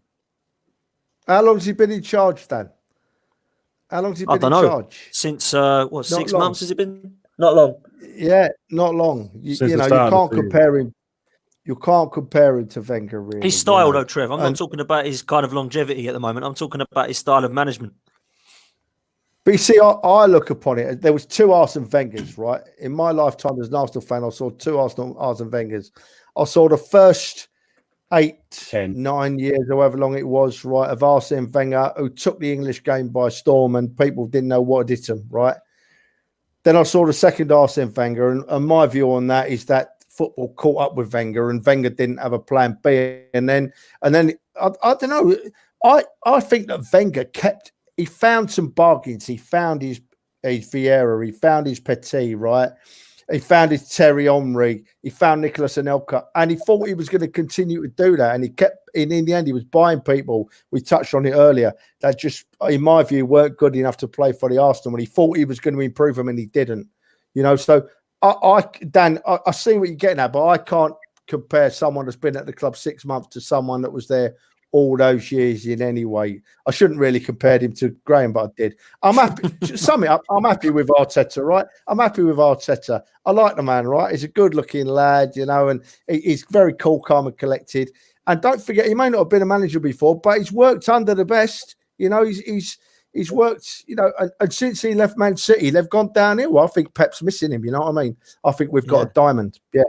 How long has he been in charge, Dan? How long has he been in charge? Since 6 months has it been? Not long. Yeah, not long. You can't compare him. You can't compare him to Wenger, really. His style, though, Trev. I'm not talking about his kind of longevity at the moment. I'm talking about his style of management. But you see, I look upon it. There was 2 Arsene Wengers, right? In my lifetime as an Arsenal fan, I saw 2 Arsene Wengers. I saw the first 9 years, however long it was, right, of Arsene Wenger, who took the English game by storm and people didn't know what hit him, right? Then I saw the second Arsene Wenger, and my view on that is that football caught up with Wenger, and Wenger didn't have a plan B. And then I don't know. I think that Wenger he found some bargains. He found his Vieira, he found his Petit, right? He found his Thierry Henry. He found Nicolas Anelka, and he thought he was going to continue to do that. And he kept, in the end, he was buying people. We touched on it earlier that just, in my view, weren't good enough to play for the Arsenal. And he thought he was going to improve them, and he didn't. You know, so Dan, I see what you're getting at, but I can't compare someone that's been at the club 6 months to someone that was there all those years in any way. I shouldn't really compare him to Graham, but I did. I'm happy. Sum it up. I'm happy with Arteta, right? I'm happy with Arteta. I like the man, right? He's a good-looking lad, you know, and he's very cool, calm, and collected. And don't forget, he may not have been a manager before, but he's worked under the best. You know, he's worked, you know, and since he left Man City, they've gone downhill. Well, I think Pep's missing him. You know what I mean? I think we've got a diamond. Yeah.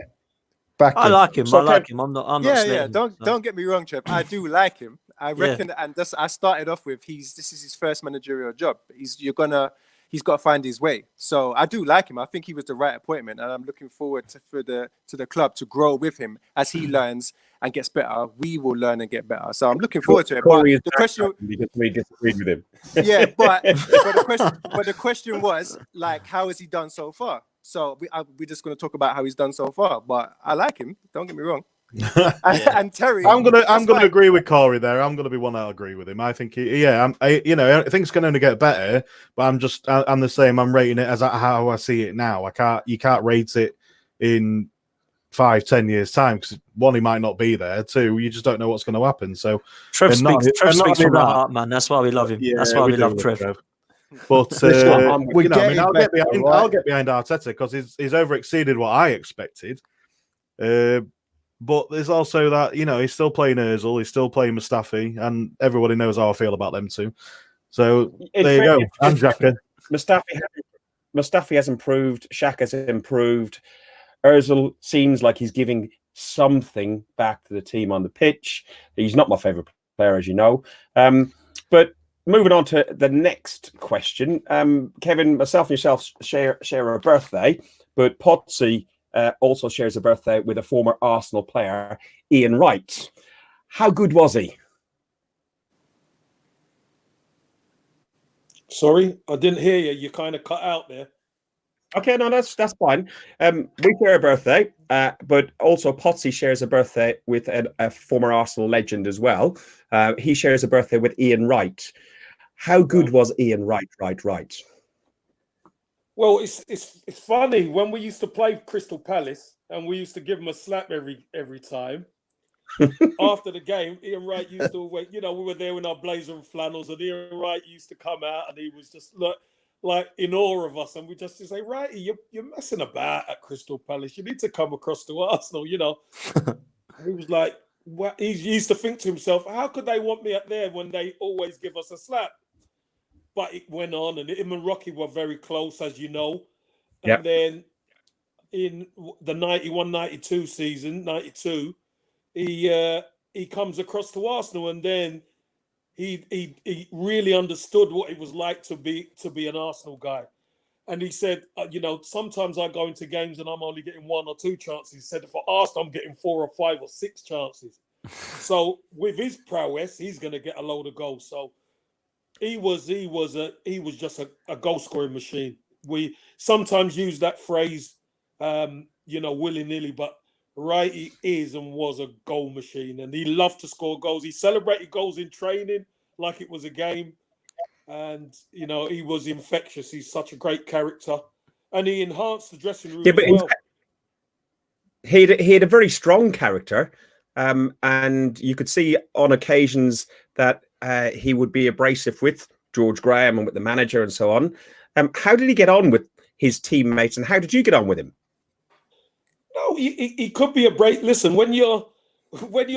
I like him. So I like him. I'm not. Yeah. Don't get me wrong, Trev. I do like him. I reckon, and this I started off with. This is his first managerial job. He's got to find his way. So I do like him. I think he was the right appointment, and I'm looking forward to the club to grow with him as he learns and gets better. We will learn and get better. So I'm looking forward to it. But the question, because we disagreed with him. yeah, but the question was like, how has he done so far? So we're just going to talk about how he's done so far. But I like him. Don't get me wrong. And Terry, I'm gonna agree with Corey there. I'm gonna be one that agree with him. I think I think it's gonna only get better. But I'm the same. I'm rating it as how I see it now. You can't rate it in 5-10 years time because one, he might not be there. Two, you just don't know what's going to happen. So Trev speaks from the heart, man. That's why we love him. That's why we love Trev. But I'll get behind Arteta because he's over exceeded what I expected. But there's also that, he's still playing Ozil, he's still playing Mustafi, and everybody knows how I feel about them too. So there you go. And Xhaka. Mustafi has improved. Xhaka has improved. Ozil seems like he's giving something back to the team on the pitch. He's not my favourite player, as you know. But moving on to the next question. Kevin, myself and yourself share a birthday, but Potsy also shares a birthday with a former Arsenal player, Ian Wright. How good was he? Sorry, I didn't hear you. You kind of cut out there. Okay, no, that's fine. We share a birthday, but also Potsy shares a birthday with a former Arsenal legend as well. He shares a birthday with Ian Wright. How good was Ian Wright? Well, it's funny when we used to play Crystal Palace and we used to give him a slap every time. After the game, Ian Wright used to wait. We were there in our blazer and flannels, and Ian Wright used to come out, and he was just like in awe of us, and we just say, "Righty, you're messing about at Crystal Palace. You need to come across to Arsenal." He was like, "What?" He used to think to himself, "How could they want me up there when they always give us a slap?" But it went on, and him and Rocky were very close, as you know. And then in the 91-92 season, 92, he comes across to Arsenal, and then he really understood what it was like to be an Arsenal guy. And he said, sometimes I go into games and I'm only getting 1 or 2 chances. He said, for Arsenal, I'm getting 4 or 5 or 6 chances. So with his prowess, he's going to get a load of goals. So he was just a goal scoring machine. We sometimes use that phrase, willy-nilly, but Wright, he is and was a goal machine, and he loved to score goals. He celebrated goals in training like it was a game, and he was infectious. He's such a great character, and he enhanced the dressing room as well. He had a very strong character, and you could see on occasions that he would be abrasive with George Graham and with the manager and so on. How did he get on with his teammates, and how did you get on with him? No, he could be abrasive. Listen, when you're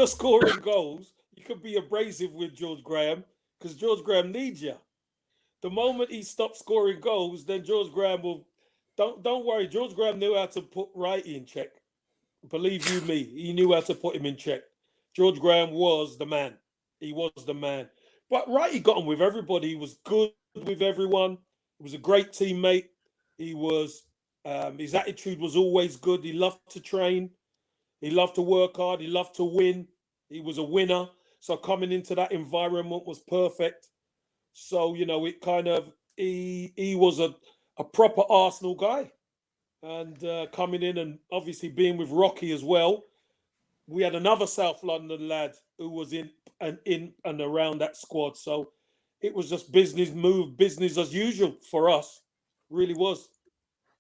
scoring goals, you could be abrasive with George Graham because George Graham needs you. The moment he stops scoring goals, then George Graham will. Don't worry, George Graham knew how to put Wright in check. Believe you me, he knew how to put him in check. George Graham was the man. He was the man. But Wright, he got on with everybody. He was good with everyone. He was a great teammate. He was. His attitude was always good. He loved to train. He loved to work hard. He loved to win. He was a winner. So coming into that environment was perfect. So, it kind of, he was a proper Arsenal guy. And coming in and obviously being with Rocky as well, we had another South London lad who was in and around that squad. So it was just business as usual for us. Really was.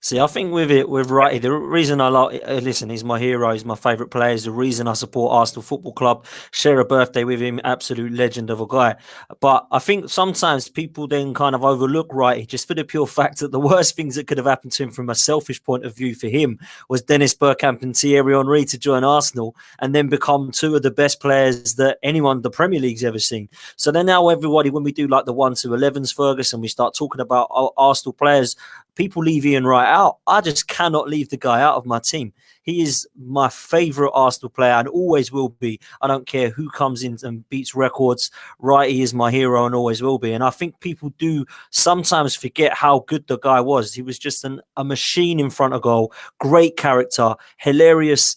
See, I think with Wrighty, the reason I like, listen, he's my hero, he's my favourite player, he's the reason I support Arsenal Football Club, share a birthday with him, absolute legend of a guy. But I think sometimes people then kind of overlook Wrighty just for the pure fact that the worst things that could have happened to him from a selfish point of view for him was Dennis Bergkamp and Thierry Henry to join Arsenal and then become two of the best players that anyone in the Premier League's ever seen. So then now everybody, when we do like the 1-11s, Ferguson, we start talking about Arsenal players, people leave Ian Wright out. I just cannot leave the guy out of my team. He is my favourite Arsenal player and always will be. I don't care who comes in and beats records. Wrighty is my hero and always will be. And I think people do sometimes forget how good the guy was. He was just a machine in front of goal. Great character. Hilarious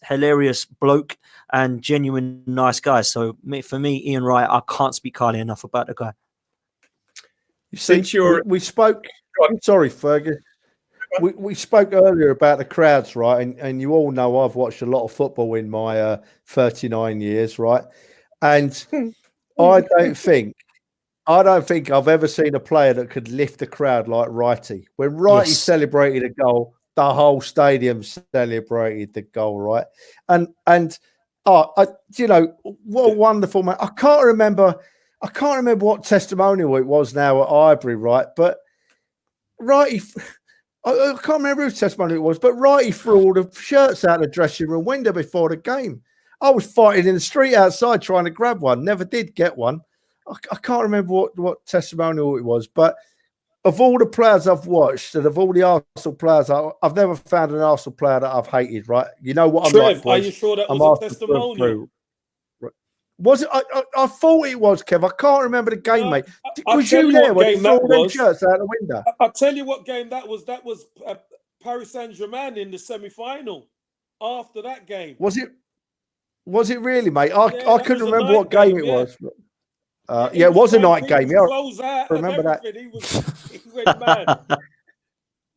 bloke and genuine nice guy. So for me, Ian Wright, I can't speak highly enough about the guy. Since we spoke... Sorry, Fergus. We spoke earlier about the crowds, right? And you all know I've watched a lot of football in my 39 years, right? And I don't think I've ever seen a player that could lift the crowd like Wrighty. When Wrighty celebrated a goal, the whole stadium celebrated the goal, right? And you know, what a wonderful man. I can't remember what testimonial it was now at Highbury, right? But Wrighty, I can't remember whose testimony it was, but Wrighty threw all the shirts out the dressing room window before the game. I was fighting in the street outside trying to grab one. Never did get one. I can't remember what testimonial it was, but of all the players I've watched and of all the Arsenal players, I've never found an Arsenal player that I've hated, right? You know what I'm Trev, like, boys. are you sure that was a testimonial? Was it? I thought it was, Kev. I can't remember the game, mate. Was tell you you there what when he game threw that all them was. shirts out the window? I'll tell you what game that was. That was Paris Saint-Germain in the semi-final. After that game. Was it really, mate? I that couldn't was a remember night what game game, it yeah. was. It was a night game. Yeah, Close out I remember that. He went mad.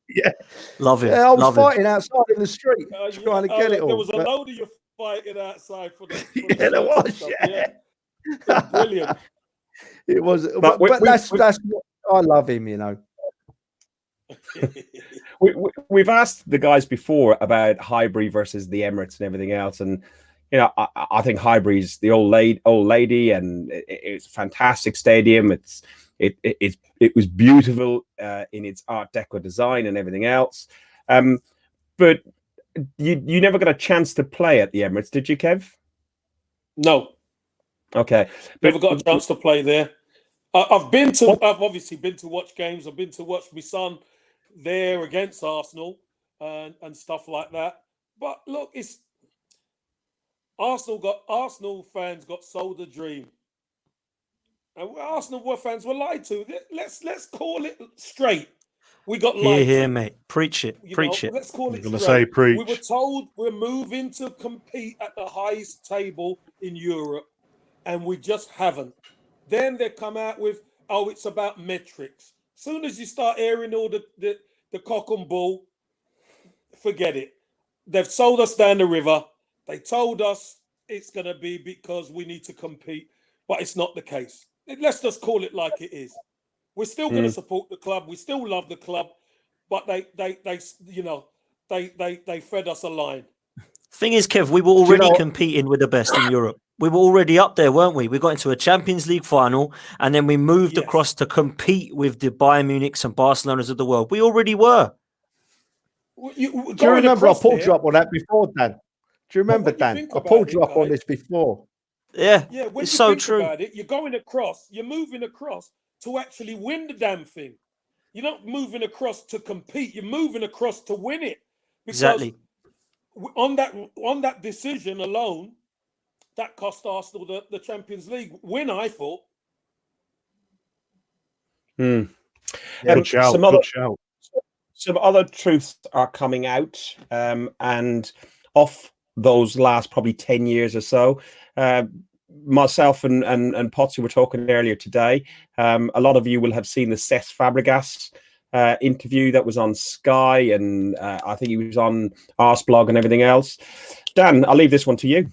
Yeah, love it. Yeah, I was love fighting outside in the street trying to get it all. There was a load of you fighting outside for the. Yeah, there was. Yeah. It was brilliant. It was, but that's what I love him. You know. We've asked the guys before about Highbury versus the Emirates and everything else, and you know, I think Highbury's the old lady, and it's a fantastic stadium. It was beautiful in its Art Deco design and everything else. But you never got a chance to play at the Emirates, did you, Kev? No. Okay. Never got a chance to play there. I've obviously been to watch games. I've been to watch my son there against Arsenal and stuff like that. But look, it's Arsenal fans got sold a dream. And Arsenal fans were lied to. Let's call it straight. We got lied Here, to. mate. Preach it. Preach it. Let's call it I'm going to straight. say preach. We were told we're moving to compete at the highest table in Europe, and we just haven't. Then they come out with, it's about metrics. As soon as you start airing all the cock and bull, forget it. They've sold us down the river. They told us it's going to be because we need to compete, but it's not the case. Let's just call it like it is. We're still going to support the club. We still love the club, but they fed us a line. Thing is, Kev, we were already competing with the best in Europe. We were already up there, weren't we? We got into a Champions League final, and then we moved across to compete with the Bayern Munichs and Barcelonas of the world. We already were. Do you remember I pulled you up on that before, Dan? Do you remember, Dan? I pulled you up on this before. Yeah, when it's you so think true. about it, you're going across, you're moving across to actually win the damn thing. You're not moving across to compete. You're moving across to win it. Because Exactly. On that decision alone, that cost Arsenal the Champions League win, I thought. Good shout. Some other truths are coming out, and off those last probably 10 years or so. Myself and Potsy were talking earlier today. A lot of you will have seen the Cesc Fabregas interview that was on Sky, and I think he was on Arsblog and everything else. Dan, I'll leave this one to you.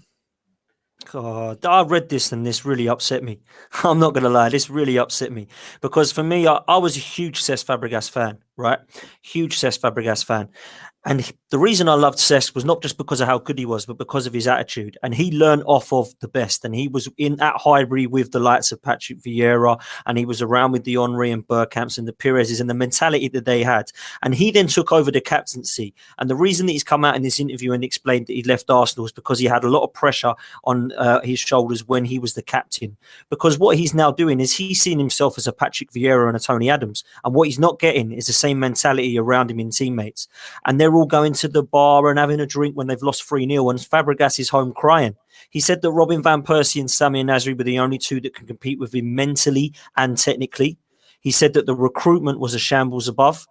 God, I read this and this really upset me. I'm not going to lie, this really upset me because for me, I was a huge Cesc Fabregas fan, right? Huge Cesc Fabregas fan. And the reason I loved Cesc was not just because of how good he was, but because of his attitude. And he learned off of the best. And he was in at Highbury with the likes of Patrick Vieira, and he was around with the Henry and Bergkamps and the Perez's and the mentality that they had. And he then took over the captaincy. And the reason that he's come out in this interview and explained that he left Arsenal is because he had a lot of pressure on his shoulders when he was the captain. Because what he's now doing is he's seeing himself as a Patrick Vieira and a Tony Adams. And what he's not getting is the same mentality around him in teammates. And they're all going to the bar and having a drink when they've lost 3-0, and Fabregas is home crying. He said that Robin van Persie and Samir Nasri were the only two that can compete with him mentally and technically. He said that the recruitment was a shambles above.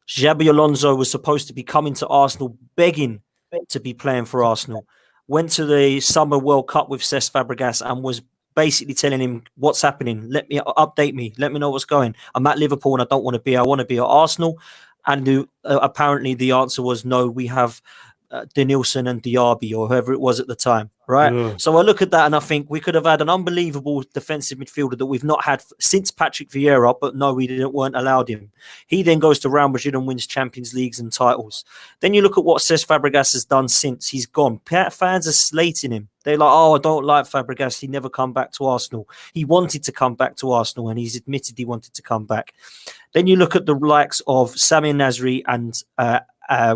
Xabi Alonso was supposed to be coming to Arsenal begging to be playing for Arsenal. Went to the Summer World Cup with Cesc Fabregas and was basically telling him what's happening. Let me update me. Let me know what's going. I'm at Liverpool and I don't want to be. I want to be at Arsenal. And apparently the answer was no, we have Denilson and Diaby or whoever it was at the time, right? Yeah. So I look at that and I think we could have had an unbelievable defensive midfielder that we've not had since Patrick Vieira, but no, weren't allowed him. He then goes to Real Madrid and wins Champions Leagues and titles. Then you look at what Cesc Fabregas has done since he's gone. Fans are slating him. They're like, oh, I don't like Fabregas. He never come back to Arsenal. He wanted to come back to Arsenal and he's admitted he wanted to come back. Then you look at the likes of Samir Nasri and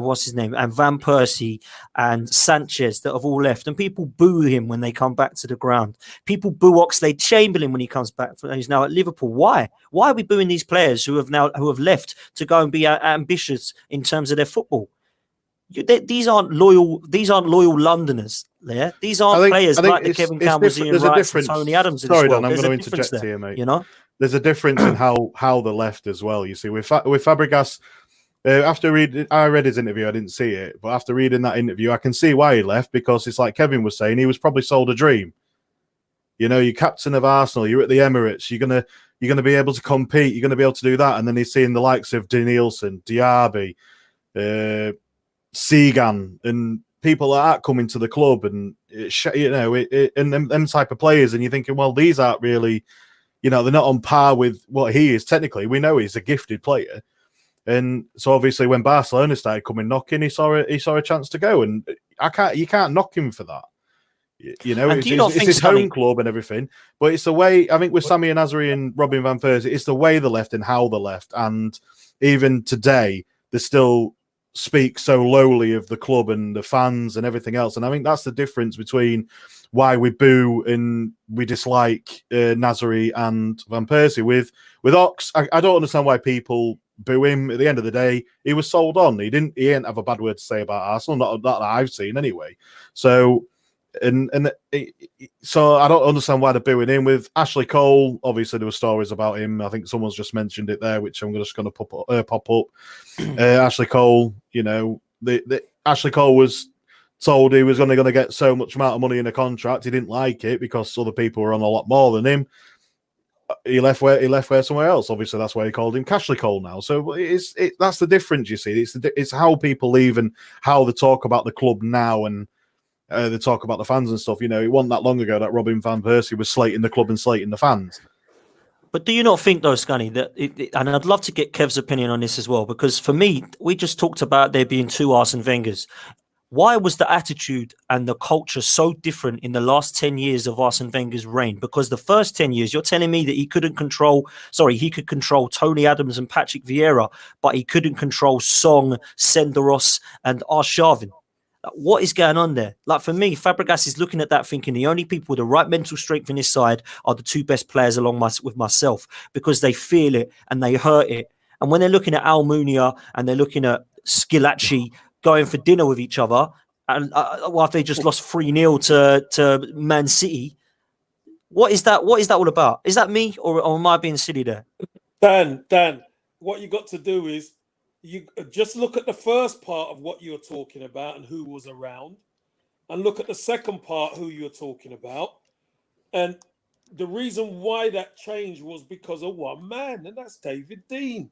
what's his name, and Van Persie and Sanchez that have all left, and people boo him when they come back to the ground. People boo Oxlade-Chamberlain when he comes back. He's now at Liverpool. Why? Why are we booing these players who have left to go and be ambitious in terms of their football? These aren't loyal Londoners. Yeah, these aren't players like the Kevin Campbells, Ian Wrights, and Tony Adams. Sorry, Don, I'm going to interject here, mate. You know, there's a difference in how the left as well. You see, with Fabregas, I read his interview. I didn't see it, but after reading that interview, I can see why he left, because it's like Kevin was saying, he was probably sold a dream. You know, you're captain of Arsenal, you're at the Emirates, you're gonna be able to compete, you're gonna be able to do that, and then he's seeing the likes of Denilson, Diaby, Segan, and people like that coming to the club, and and them type of players, and you're thinking, well, these aren't really, you know, they're not on par with what he is technically. We know he's a gifted player. And so obviously when Barcelona started coming knocking, he saw a chance to go, and you can't knock him for that. You know, it's his home club and everything, but it's the way, I think with Samir Nasri and Robin van Persie, it's the way they left and how they left. And even today, they still speak so lowly of the club and the fans and everything else. And I think that's the difference between why we boo and we dislike Nasri and Van Persie. With Ox, I don't understand why people boo him. At the end of the day, he was sold on. He didn't have a bad word to say about Arsenal, not that I've seen anyway. So so I don't understand why they're booing him. With Ashley Cole, obviously there were stories about him. I think someone's just mentioned it there, which I'm just going to pop up. Ashley Cole, you know, Ashley Cole was told he was only going to get so much amount of money in a contract. He didn't like it because other people were on a lot more than him. He left where somewhere else. Obviously, that's why he called him Cashley Cole now. So that's the difference. You see, it's how people leave and how they talk about the club now, and they talk about the fans and stuff. You know, it wasn't that long ago that Robin van Persie was slating the club and slating the fans. But do you not think, though, Scunny, that and I'd love to get Kev's opinion on this as well, because for me, we just talked about there being two Arsene Wengers. Why was the attitude and the culture so different in the last 10 years of Arsene Wenger's reign? Because the first 10 years, you're telling me that he could control Tony Adams and Patrick Vieira, but he couldn't control Song, Senderos, and Arshavin. What is going on there? Like, for me, Fabregas is looking at that thinking the only people with the right mental strength in his side are the two best players with myself, because they feel it and they hurt it. And when they're looking at Almunia and they're looking at Schillaci going for dinner with each other, and after they just lost 3-0 to Man City, what is that all about? Is that me, or am I being silly there? Dan, what you got to do is you just look at the first part of what you're talking about and who was around, and look at the second part, who you're talking about. And the reason why that changed was because of one man, and that's David Dein.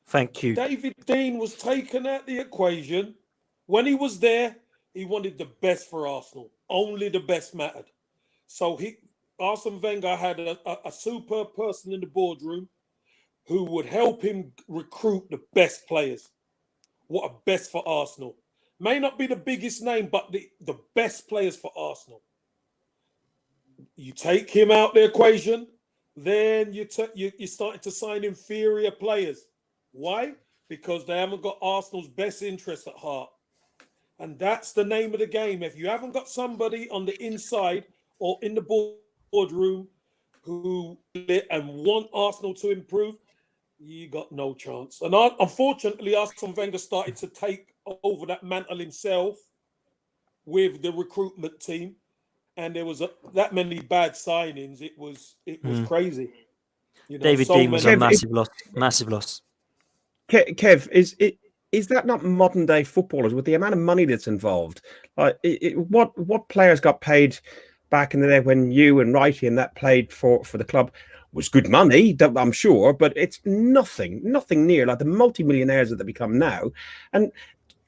Thank you. David Dein was taken out the equation. When he was there, he wanted the best for Arsenal. Only the best mattered. So Arsene Wenger had a superb person in the boardroom who would help him recruit the best players. What are best for Arsenal? May not be the biggest name, but the best players for Arsenal. You take him out the equation, then you're starting to sign inferior players. Why? Because they haven't got Arsenal's best interest at heart. And that's the name of the game. If you haven't got somebody on the inside or in the boardroom who and want Arsenal to improve, you got no chance. And unfortunately, Arsene Wenger started to take over that mantle himself with the recruitment team, and there was that many bad signings. It was crazy. You know, David Dean was a massive loss. Massive loss. Kev, is that not modern day footballers with the amount of money that's involved? What players got paid back in the day when you and Wrighty and that played for the club? Was good money, I'm sure, but it's nothing near like the multi-millionaires that they become now. And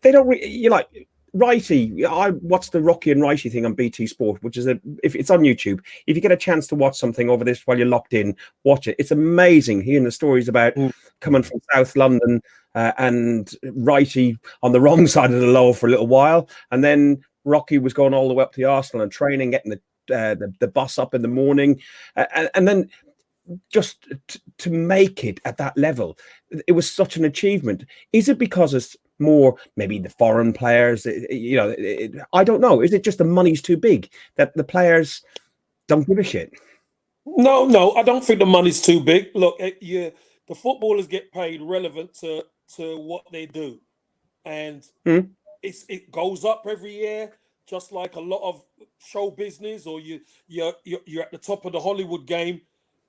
they don't you're like Wrighty. I watched the Rocky and Wrighty thing on BT Sport, which is if it's on YouTube. If you get a chance to watch something over this while you're locked in, watch it. It's amazing hearing the stories about coming from South London and Wrighty on the wrong side of the law for a little while, and then Rocky was going all the way up to Arsenal and training, getting the bus up in the morning, and then just to make it at that level, it was such an achievement. Is it because it's more maybe the foreign players? I don't know. Is it just the money's too big that the players don't give a shit? No, I don't think the money's too big. Look, the footballers get paid relevant to what they do, and it goes up every year, just like a lot of show business. Or you're at the top of the Hollywood game.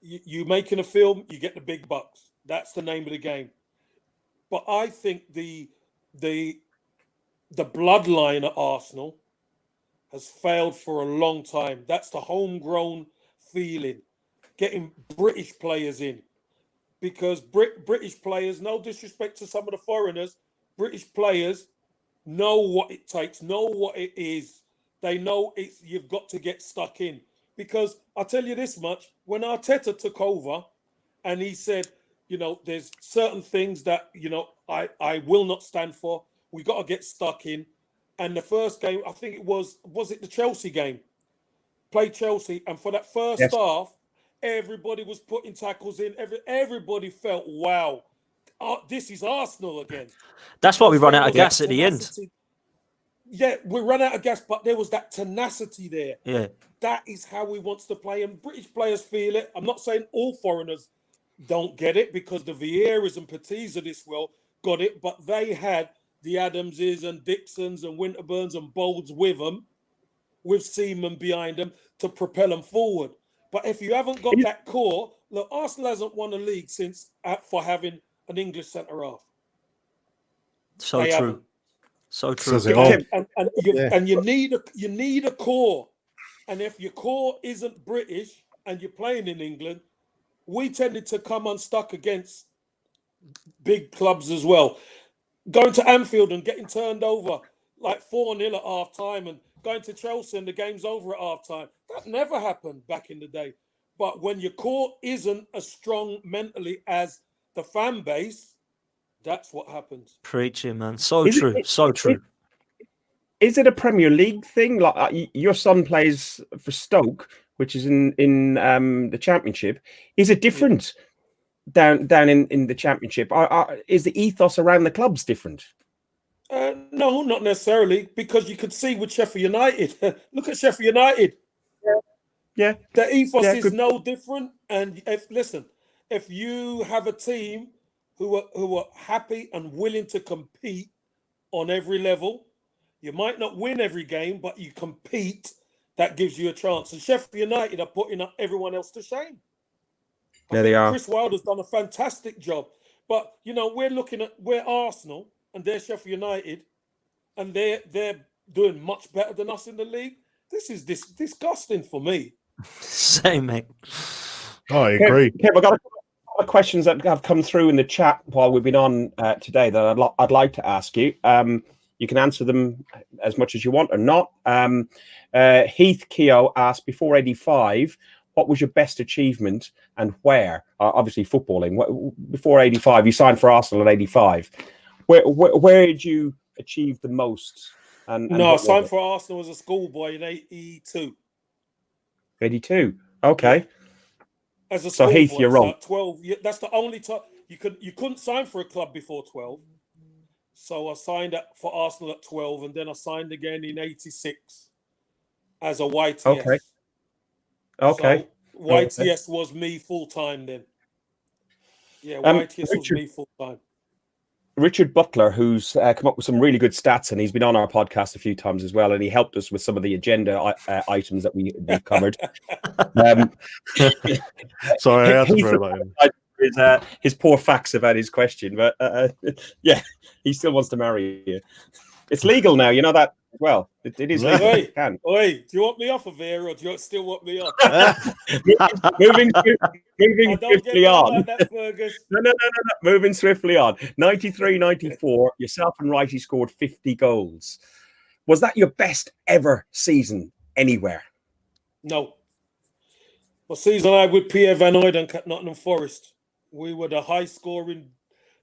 You making a film, you get the big bucks. That's the name of the game. But I think the bloodline at Arsenal has failed for a long time. That's the homegrown feeling, getting British players in, because British players, no disrespect to some of the foreigners, British players know what it takes, know what it is. They know you've got to get stuck in. Because I'll tell you this much, when Arteta took over and he said, there's certain things that, I will not stand for. We got to get stuck in. And the first game, I think was it the Chelsea game? Played Chelsea. And for that first half, everybody was putting tackles in. Everybody felt, wow, this is Arsenal again. That's why we run out of gas at the end. Yeah, we ran out of gas, but there was that tenacity there. Yeah. That is how we want to play, and British players feel it. I'm not saying all foreigners don't get it, because the Vieiras and Petits of this world got it, but they had the Adamses and Dixons and Winterburns and Bolds with them, with Seaman behind them to propel them forward. But if you haven't got that core, look, Arsenal hasn't won a league since for having an English centre half. So they true. Haven't. So true. And you need a core. And if your core isn't British and you're playing in England, we tended to come unstuck against big clubs as well. Going to Anfield and getting turned over like 4-0 at half time, and going to Chelsea and the game's over at half time. That never happened back in the day. But when your core isn't as strong mentally as the fan base, that's what happens. Preaching, man. So true. Is it a Premier League thing? Like your son plays for Stoke, which is in the Championship. Is it different down in the Championship? Is the ethos around the clubs different? No, not necessarily, because you could see with Sheffield United. Look at Sheffield United. Yeah. The ethos is no different. And if you have a team who are happy and willing to compete on every level, you might not win every game, but you compete. That gives you a chance. And Sheffield United are putting up everyone else to shame. There they are. Chris Wilder's done a fantastic job. But, we're Arsenal and they're Sheffield United, and they're doing much better than us in the league. This is disgusting for me. Same, mate. I agree. Kev, I've got a couple of questions that have come through in the chat while we've been on today that I'd like to ask you. You can answer them as much as you want or not. Heath Keogh asked, before 85, what was your best achievement and where? Obviously, footballing. Before 85, you signed for Arsenal at 85. Where did you achieve the most? And No, I what was signed it? for Arsenal as a schoolboy in 82. 82. Okay. As a So, schoolboy, Heath, you're wrong. 12. That's the only time you couldn't sign for a club before 12. So I signed up for Arsenal at 12, and then I signed again in 86 as a YTS. Okay. Okay. So YTS was me full time then. Yeah, YTS was me full time. Richard Butler, who's come up with some really good stats, and he's been on our podcast a few times as well, and he helped us with some of the agenda items that we've covered. Sorry, I had to throw that in. His poor facts about his question, but yeah, he still wants to marry you. It's legal now, you know that as well. It is legal. Oi, You can. oi, do you want me off of here, or do you still want me on? moving I don't get swiftly down on. like that, Fergus. No. Moving swiftly on. 93-94, yourself and Righty scored 50 goals. Was that your best ever season anywhere? No. My season I with Pierre Van Hooydonk at Nottingham Forest. We were the high scoring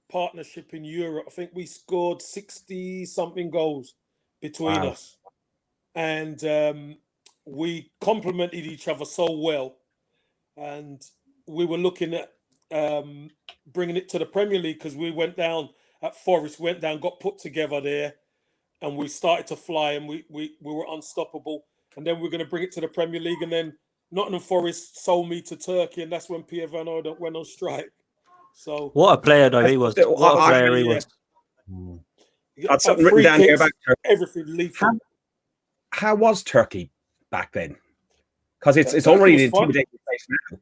partnership in Europe. I think we scored 60-something goals between us. And we complemented each other so well. And we were looking at bringing it to the Premier League because we went down at Forest, got put together there, and we started to fly, and we were unstoppable. And then we're going to bring it to the Premier League, and then Nottingham Forest sold me to Turkey, and that's when Pierre Van Hooydonk went on strike. So what a player though he was. What a player he was. I had something written down here about Turkey. Everything lethal. How was Turkey back then? Because it's already an intimidating place now.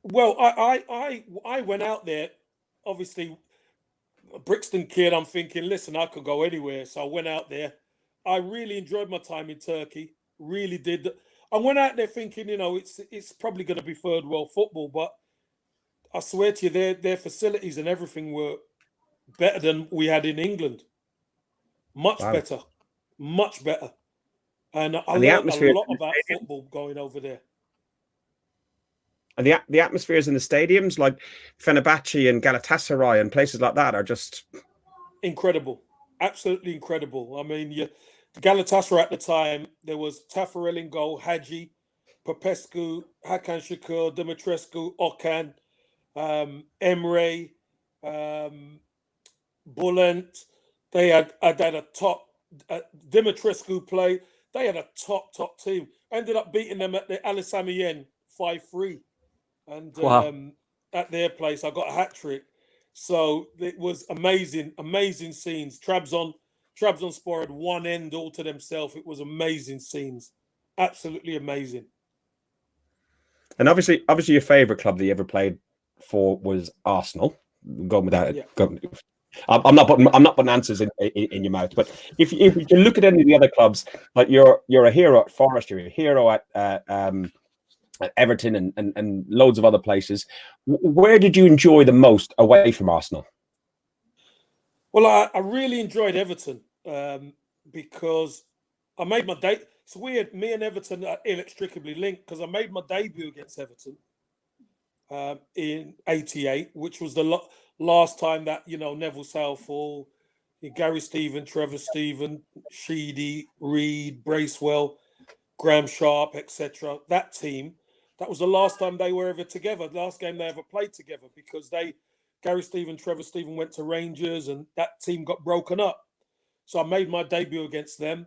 Well, I went out there, obviously, a Brixton kid. I'm thinking, listen, I could go anywhere. So I went out there. I really enjoyed my time in Turkey. Really did. I went out there thinking, it's probably going to be third world football, but I swear to you, their facilities and everything were better than we had in England. Much better. And I learned a lot about football going over there. And the atmospheres in the stadiums, like Fenerbahce and Galatasaray and places like that, are just incredible. Absolutely incredible. I mean, Galatasaray at the time, there was Taffarel in goal, Hadji, Popescu, Hakan Şükür, Dumitrescu, Okan, Emre, Bulent. They had a top Dumitrescu play. They had a top team. Ended up beating them at the Ali Sami Yen 5-3. And at their place, I got a hat trick. So it was amazing scenes. Trabzonspor had one end all to themselves. It was amazing scenes. Absolutely amazing. And obviously your favourite club that you ever played for was Arsenal. Going with that. Yeah. I'm not putting answers in your mouth. But if you look at any of the other clubs, like you're a hero at Forest, you're a hero at Everton and loads of other places. Where did you enjoy the most away from Arsenal? Well, I really enjoyed Everton because I made my debut. It's weird. Me and Everton are inextricably linked because I made my debut against Everton in '88, which was the last time that Neville Southall, Gary Stephen, Trevor Stephen, Sheedy, Reed, Bracewell, Graham Sharp, etc. That team. That was the last time they were ever together. The last game they ever played together because Gary Stephen, Trevor Stephen went to Rangers and that team got broken up. So I made my debut against them,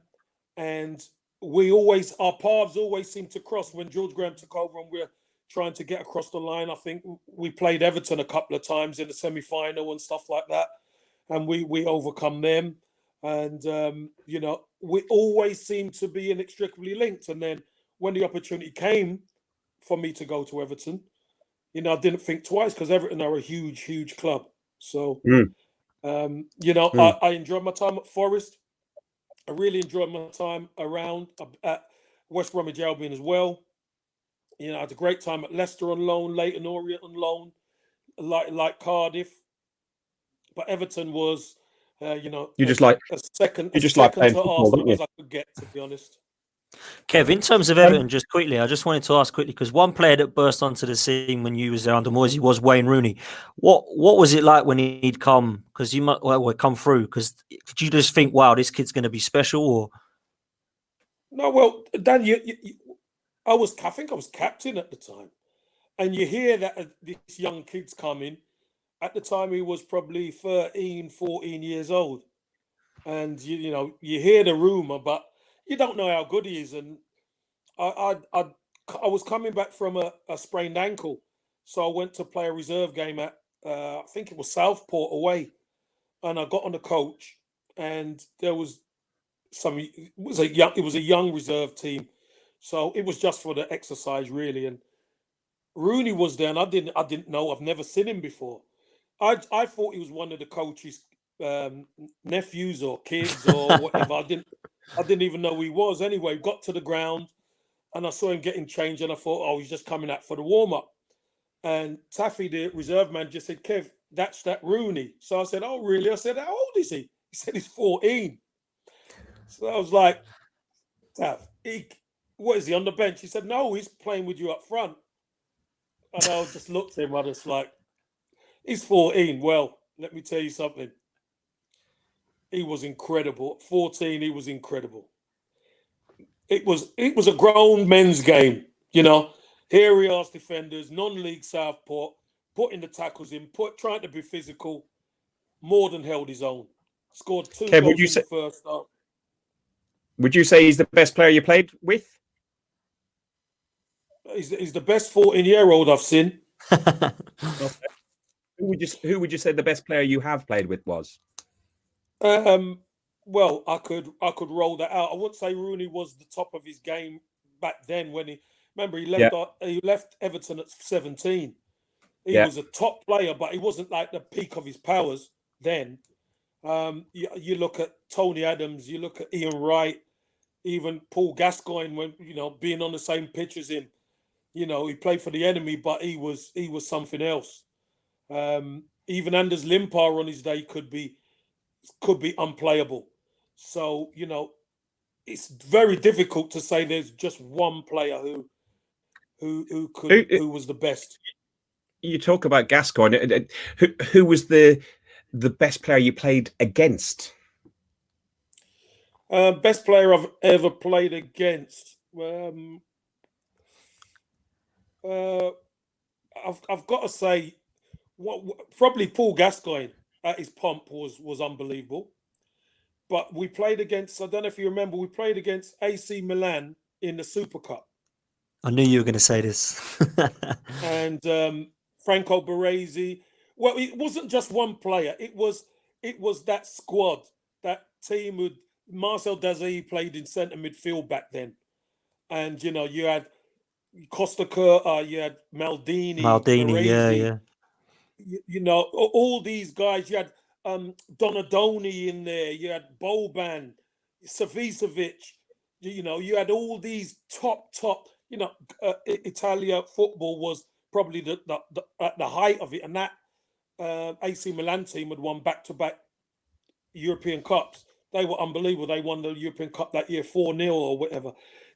and our paths always seemed to cross when George Graham took over and we're trying to get across the line. I think we played Everton a couple of times in the semi-final and stuff like that, and we overcome them. And we always seemed to be inextricably linked. And then when the opportunity came for me to go to Everton, I didn't think twice because Everton are a huge club. So, I enjoyed my time at Forest. I really enjoyed my time around at West Bromwich Albion as well. I had a great time at Leicester on loan, Leyton Orient on loan, like Cardiff. But Everton was You just like a second, you just like second playing to football, don't Arsenal you? as I could get, to be honest. Kev, in terms of Everton, just quickly, I just wanted to ask quickly because one player that burst onto the scene when you was there under Moisey was Wayne Rooney. What was it like when he'd come? Because you might come through. Because did you just think, wow, this kid's going to be special? Or No, well, Dan, I think I was captain at the time, and you hear that this young kid's coming. At the time, he was probably 13, 14 years old, and you hear the rumor, but you don't know how good he is. And I was coming back from a sprained ankle, so I went to play a reserve game at I think it was Southport away, and I got on the coach, and there was it was a young reserve team, so it was just for the exercise really. And Rooney was there, and I didn't know. I've never seen him before. I thought he was one of the coach's nephews or kids or whatever. I didn't even know who he was. Anyway, got to the ground and I saw him getting changed, and I thought, oh, he's just coming out for the warm up. And Taffy, the reserve man, just said, "Kev, that's that Rooney." So I said, "Oh, really?" I said, "How old is he?" He said, "He's 14." So I was like, "Taff, what is he on the bench?" He said, "No, he's playing with you up front." And I just looked at him. I was like, "He's 14. Well, let me tell you something. He was incredible. At 14, he was incredible. It was a grown men's game, Here we are, defenders, non-league Southport, putting the tackles in, trying to be physical, more than held his own. Scored 2 Kev, goals in the first half. Would you say he's the best player you played with? He's the best 14-year-old I've seen. Who would you say the best player you have played with was? Well, I could roll that out. I wouldn't say Rooney was the top of his game back then. When he left Everton at 17. He was a top player, but he wasn't like the peak of his powers then. You look at Tony Adams, you look at Ian Wright, even Paul Gascoigne, when being on the same pitch as him. He played for the enemy, but he was something else. Even Anders Limpar on his day could be unplayable. So it's very difficult to say there's just one player who was the best. You talk about Gascoigne. Who was the best player you played against? Best player I've ever played against. I've got to say, probably Paul Gascoigne at his pomp was unbelievable. But we played against, I don't know if you remember, we played against AC Milan in the Super Cup. I knew you were going to say this. And Franco Baresi. Well, it wasn't just one player. It was that squad, that team with Marcel Desailly played in centre midfield back then. And, you had Costa Curta, you had Maldini, Baresi, yeah. All these guys. You had Donadoni in there. You had Boban, Savicevic. You had all these top. Italia football was probably at the height of it, and that AC Milan team had won back-to-back European Cups. They were unbelievable. They won the European Cup that year 4-0 or whatever.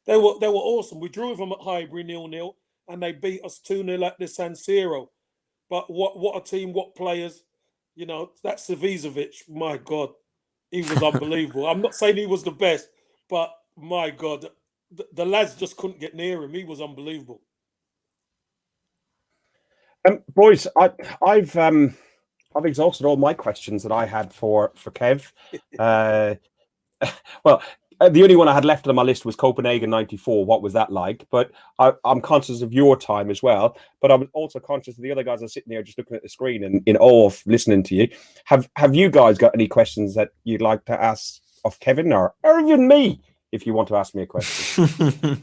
They were awesome. We drew with them at Highbury 0-0, and they beat us 2-0 at the San Siro. But what a team, what players. That Savicevic, my God, he was unbelievable. I'm not saying he was the best, but my God, the lads just couldn't get near him. He was unbelievable. Boys, I've exhausted all my questions that I had for Kev. Well, the only one I had left on my list was Copenhagen '94. What was that like? But I'm conscious of your time as well. But I'm also conscious of the other guys are sitting there just looking at the screen and in awe of listening to you. Have you guys got any questions that you'd like to ask of Kevin or even me if you want to ask me a question?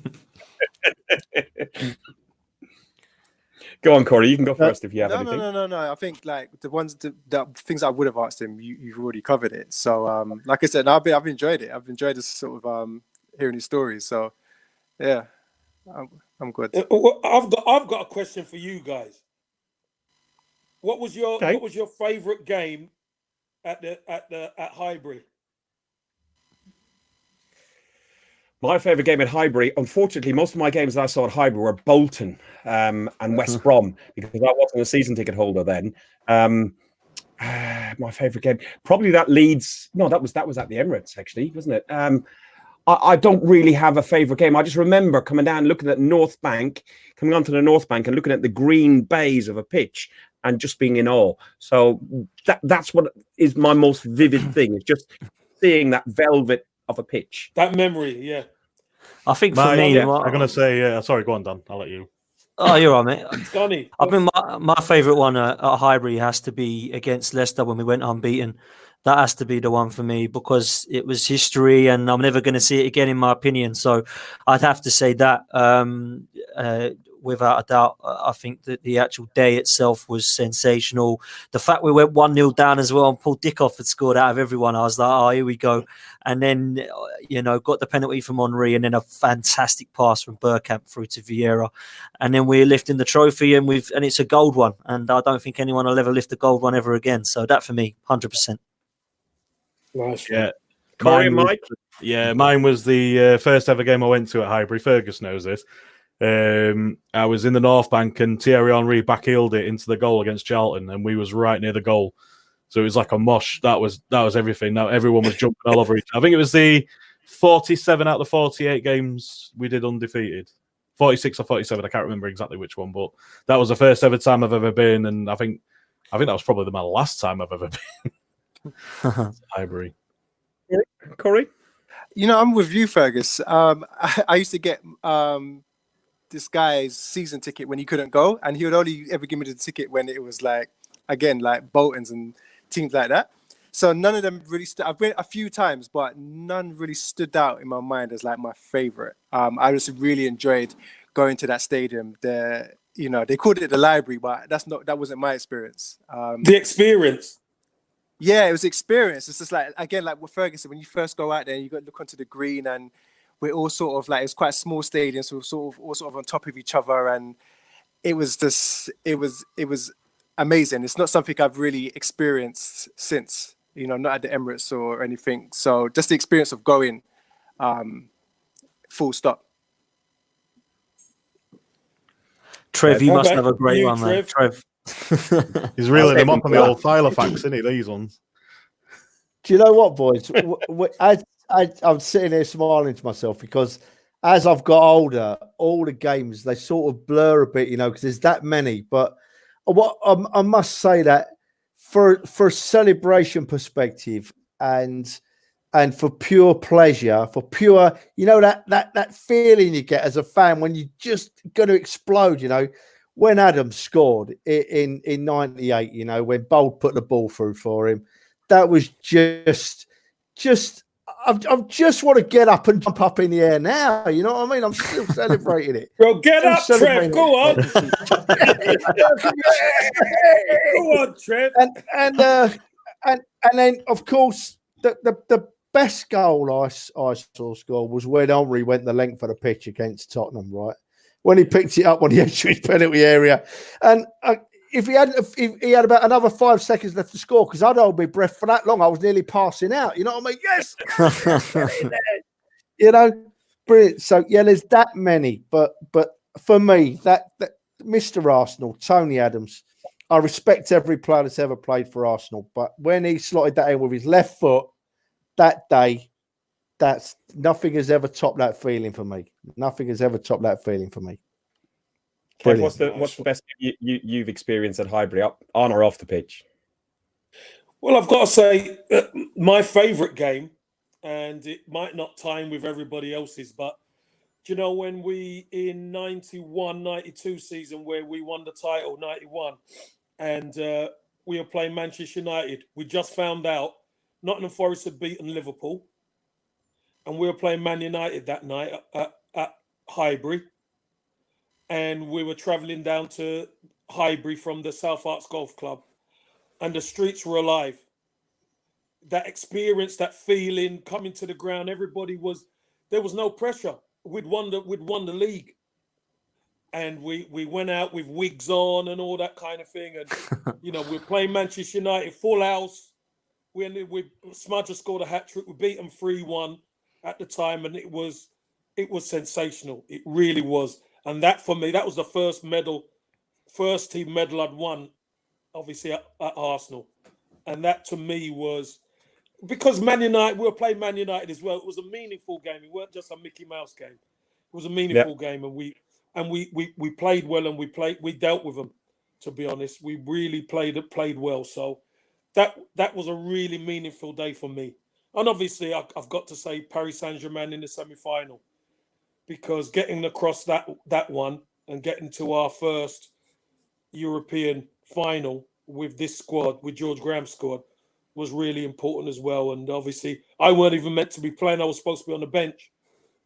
Go on, Corey. You can go first if you have anything. No. I think like the things I would have asked him, you've already covered it. So, like I said, I've enjoyed it. I've enjoyed this sort of hearing his stories. So, yeah, I'm good. I've got a question for you guys. What was your favorite game at Highbury? My favourite game at Highbury, unfortunately, most of my games that I saw at Highbury were Bolton and West Brom because I wasn't a season ticket holder then. My favourite game, probably that Leeds. No, that was at the Emirates actually, wasn't it? I don't really have a favourite game. I just remember coming down, looking at North Bank, coming onto the North Bank, and looking at the green bays of a pitch, and just being in awe. So that's what is my most vivid thing. It's just seeing that velvet of a pitch. That memory, yeah. I think for me, I'm going to say, sorry, go on, Dan. I'll let you. Oh, you're right, mate. Donny. I mean, my favourite one at Highbury has to be against Leicester when we went unbeaten. That has to be the one for me because it was history and I'm never going to see it again, in my opinion. So I'd have to say that without a doubt. I think that the actual day itself was sensational. The fact we went 1-0 down as well and Paul Dickoff had scored out of everyone, I was like, oh, here we go. And then, got the penalty from Henry and then a fantastic pass from Bergkamp through to Vieira. And then we're lifting the trophy and it's a gold one. And I don't think anyone will ever lift a gold one ever again. So that for me, 100%. Nice. Yeah. Corey and Mike? Mine was the first ever game I went to at Highbury. Fergus knows this. I was in the North Bank and Thierry Henry backheeled it into the goal against Charlton and we was right near the goal. So it was like a mosh. That was everything. Now everyone was jumping all over each other. I think it was the 47 out of the 48 games we did undefeated. 46 or 47, I can't remember exactly which one, but that was the first ever time I've ever been, and I think that was probably my last time I've ever been. Highbury. Corey? I'm with you, Fergus. I used to get this guy's season ticket when he couldn't go, and he would only ever give me the ticket when it was like Bolton's and teams like that. So none of them really I've been a few times, but none really stood out in my mind as like my favorite. I just really enjoyed going to that stadium. They called it the library, but that wasn't my experience. The experience. Yeah, it was experience. It's just like what Fergus said, when you first go out there, you got to look onto the green, and we're all sort of like, it's quite a small stadium, so we're all sort of on top of each other, and it was amazing. It's not something I've really experienced since, not at the Emirates or anything. So just the experience of going, full stop. Trev, you must have a great one, mate. Trev. He's reeling them up on the old Filofax, isn't he, these ones? Do you know what, boys? I'm sitting here smiling to myself because as I've got older, all the games, they sort of blur a bit, because there's that many. But what I must say that for a celebration perspective and for pure pleasure, for pure, that feeling you get as a fan when you just going to explode, when Adam scored in 98, when Bold put the ball through for him, that was just I just want to get up and jump up in the air now. You know what I mean? I'm still celebrating it. Bro, get up, Trev. Go on. Go on, Trev. And then, of course, the best goal I saw score was when Henry went the length of the pitch against Tottenham, right? When he picked it up on the edge of his penalty area. And if he had about another 5 seconds left to score, because I'd hold my breath for that long, I was nearly passing out. You know what I mean? Yes! Brilliant. So, yeah, there's that many. But for me, that Mr. Arsenal, Tony Adams, I respect every player that's ever played for Arsenal. But when he slotted that in with his left foot that day, that's nothing has ever topped that feeling for me. Nothing has ever topped that feeling for me. Kev, what's the best you've experienced at Highbury, on or off the pitch? Well, I've got to say my favourite game, and it might not time with everybody else's, but do you know when we in 91-92 season where we won the title, 91, and we were playing Manchester United, we just found out Nottingham Forest had beaten Liverpool, and we were playing Man United that night at Highbury. And we were travelling down to Highbury from the South Arts Golf Club. And the streets were alive. That experience, that feeling, coming to the ground, there was no pressure. We'd won the league. And we went out with wigs on and all that kind of thing. And, we're playing Manchester United, full house. Smudge scored a hat trick. We beat them 3-1 at the time, and it was sensational. It really was. And that for me, that was the first team medal I'd won, obviously at Arsenal. And that to me was because Man United, we were playing Man United as well. It was a meaningful game. It weren't just a Mickey Mouse game. It was a meaningful game, and we played well, and we dealt with them. To be honest, we really played well. So that was a really meaningful day for me. And obviously, I've got to say Paris Saint-Germain in the semi-final, because getting across that one and getting to our first European final with this squad, with George Graham's squad, was really important as well. And obviously, I weren't even meant to be playing. I was supposed to be on the bench,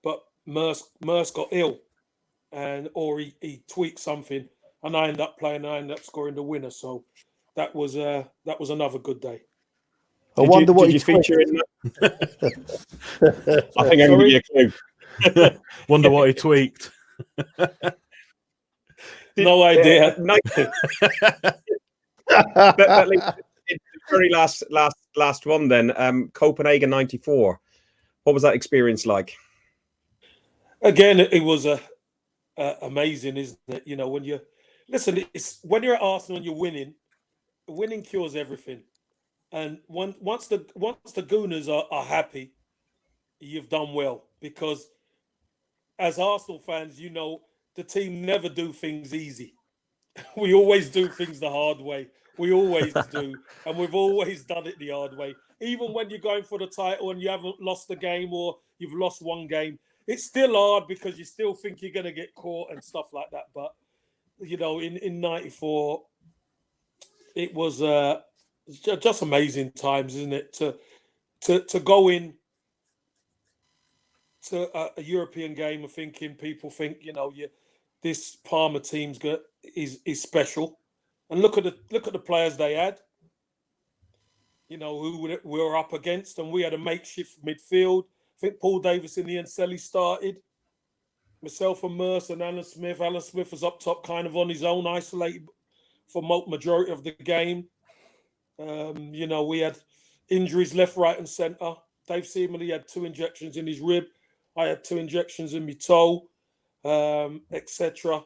but Merce got ill, or he tweaked something, and I ended up playing. I ended up scoring the winner. So that was another good day. I wonder what did you feature in that? I think I can give you a clue. Wonder what he tweaked. No idea. That leads to the very last one then. Copenhagen '94. What was that experience like? Again, it was amazing, isn't it? You know, when you're at Arsenal and you're winning cures everything. And once the Gooners are happy, you've done well, because as Arsenal fans, you know, the team never do things easy. We always do things the hard way. We always do. And we've always done it the hard way. Even when you're going for the title and you haven't lost the game, or you've lost one game, it's still hard because you still think you're going to get caught and stuff like that. But, you know, in 94, it was just amazing times, isn't it? To go in to a European game and people think, you know, this Parma team's is special, and look at the players they had. You know who we were up against, and we had a makeshift midfield. I think Paul Davis in the end, Selly started. Myself and Merce and Alan Smith. Alan Smith was up top, kind of on his own, isolated for majority of the game. You know, we had injuries left, right, and centre. Dave Seaman had 2 injections in his rib. I had 2 injections in my toe, etc.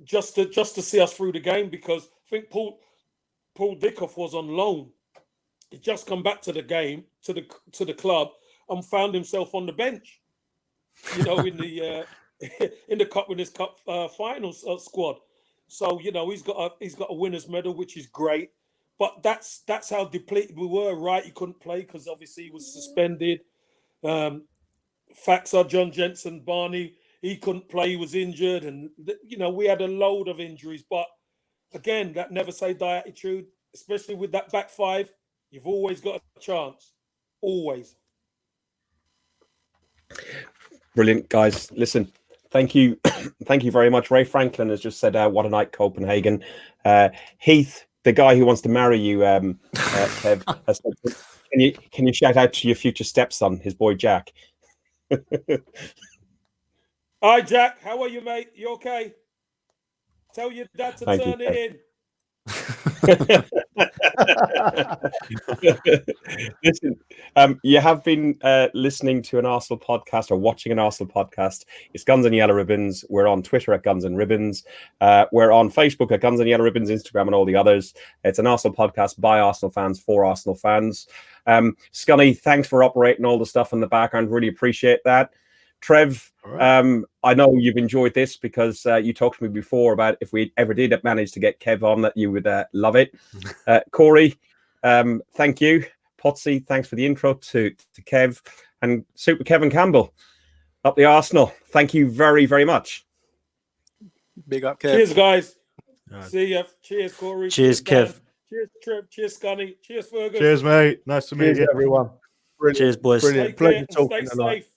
Just to see us through the game, because I think Paul Dickoff was on loan. He just come back to the game, to the club, and found himself on the bench. You know, in the Cup Winners' Cup finals squad. So you know, he's got a winner's medal, which is great. But that's how depleted we were, right? He couldn't play because obviously he was suspended. Facts are John Jensen, Barney, he couldn't play, he was injured. And, you know, we had a load of injuries. But again, that never say die attitude, especially with that back five, you've always got a chance. Always. Brilliant, guys. Listen, thank you. Thank you very much. Ray Franklin has just said, what a night, Copenhagen. Heath, the guy who wants to marry you, Kev, has said, can you shout out to your future stepson, his boy Jack? Hi, Jack. How are you, mate? You okay? Tell your dad to turn it in. Listen, you have been listening to an Arsenal podcast or watching an Arsenal podcast. It's Guns and Yellow Ribbons. We're on Twitter at Guns and Ribbons. We're on Facebook at Guns and Yellow Ribbons, Instagram, and all the others. It's an Arsenal podcast by Arsenal fans for Arsenal fans. Scunny, thanks for operating all the stuff in the background. Really appreciate that. Trev, right. I know you've enjoyed this because you talked to me before about if we ever did manage to get Kev on, that you would love it. Corey, thank you. Potsy, thanks for the intro to Kev. And Super Kevin Campbell, up the Arsenal. Thank you very, very much. Big up, Kev. Cheers, guys. See ya. Cheers, Corey. Cheers, Kev. Cheers, Trev. Cheers, Scunny. Cheers, Fergus. Cheers, mate. Nice to meet you, everyone. Brilliant. Cheers, boys. Brilliant. Pleasure talking stay tonight. safe.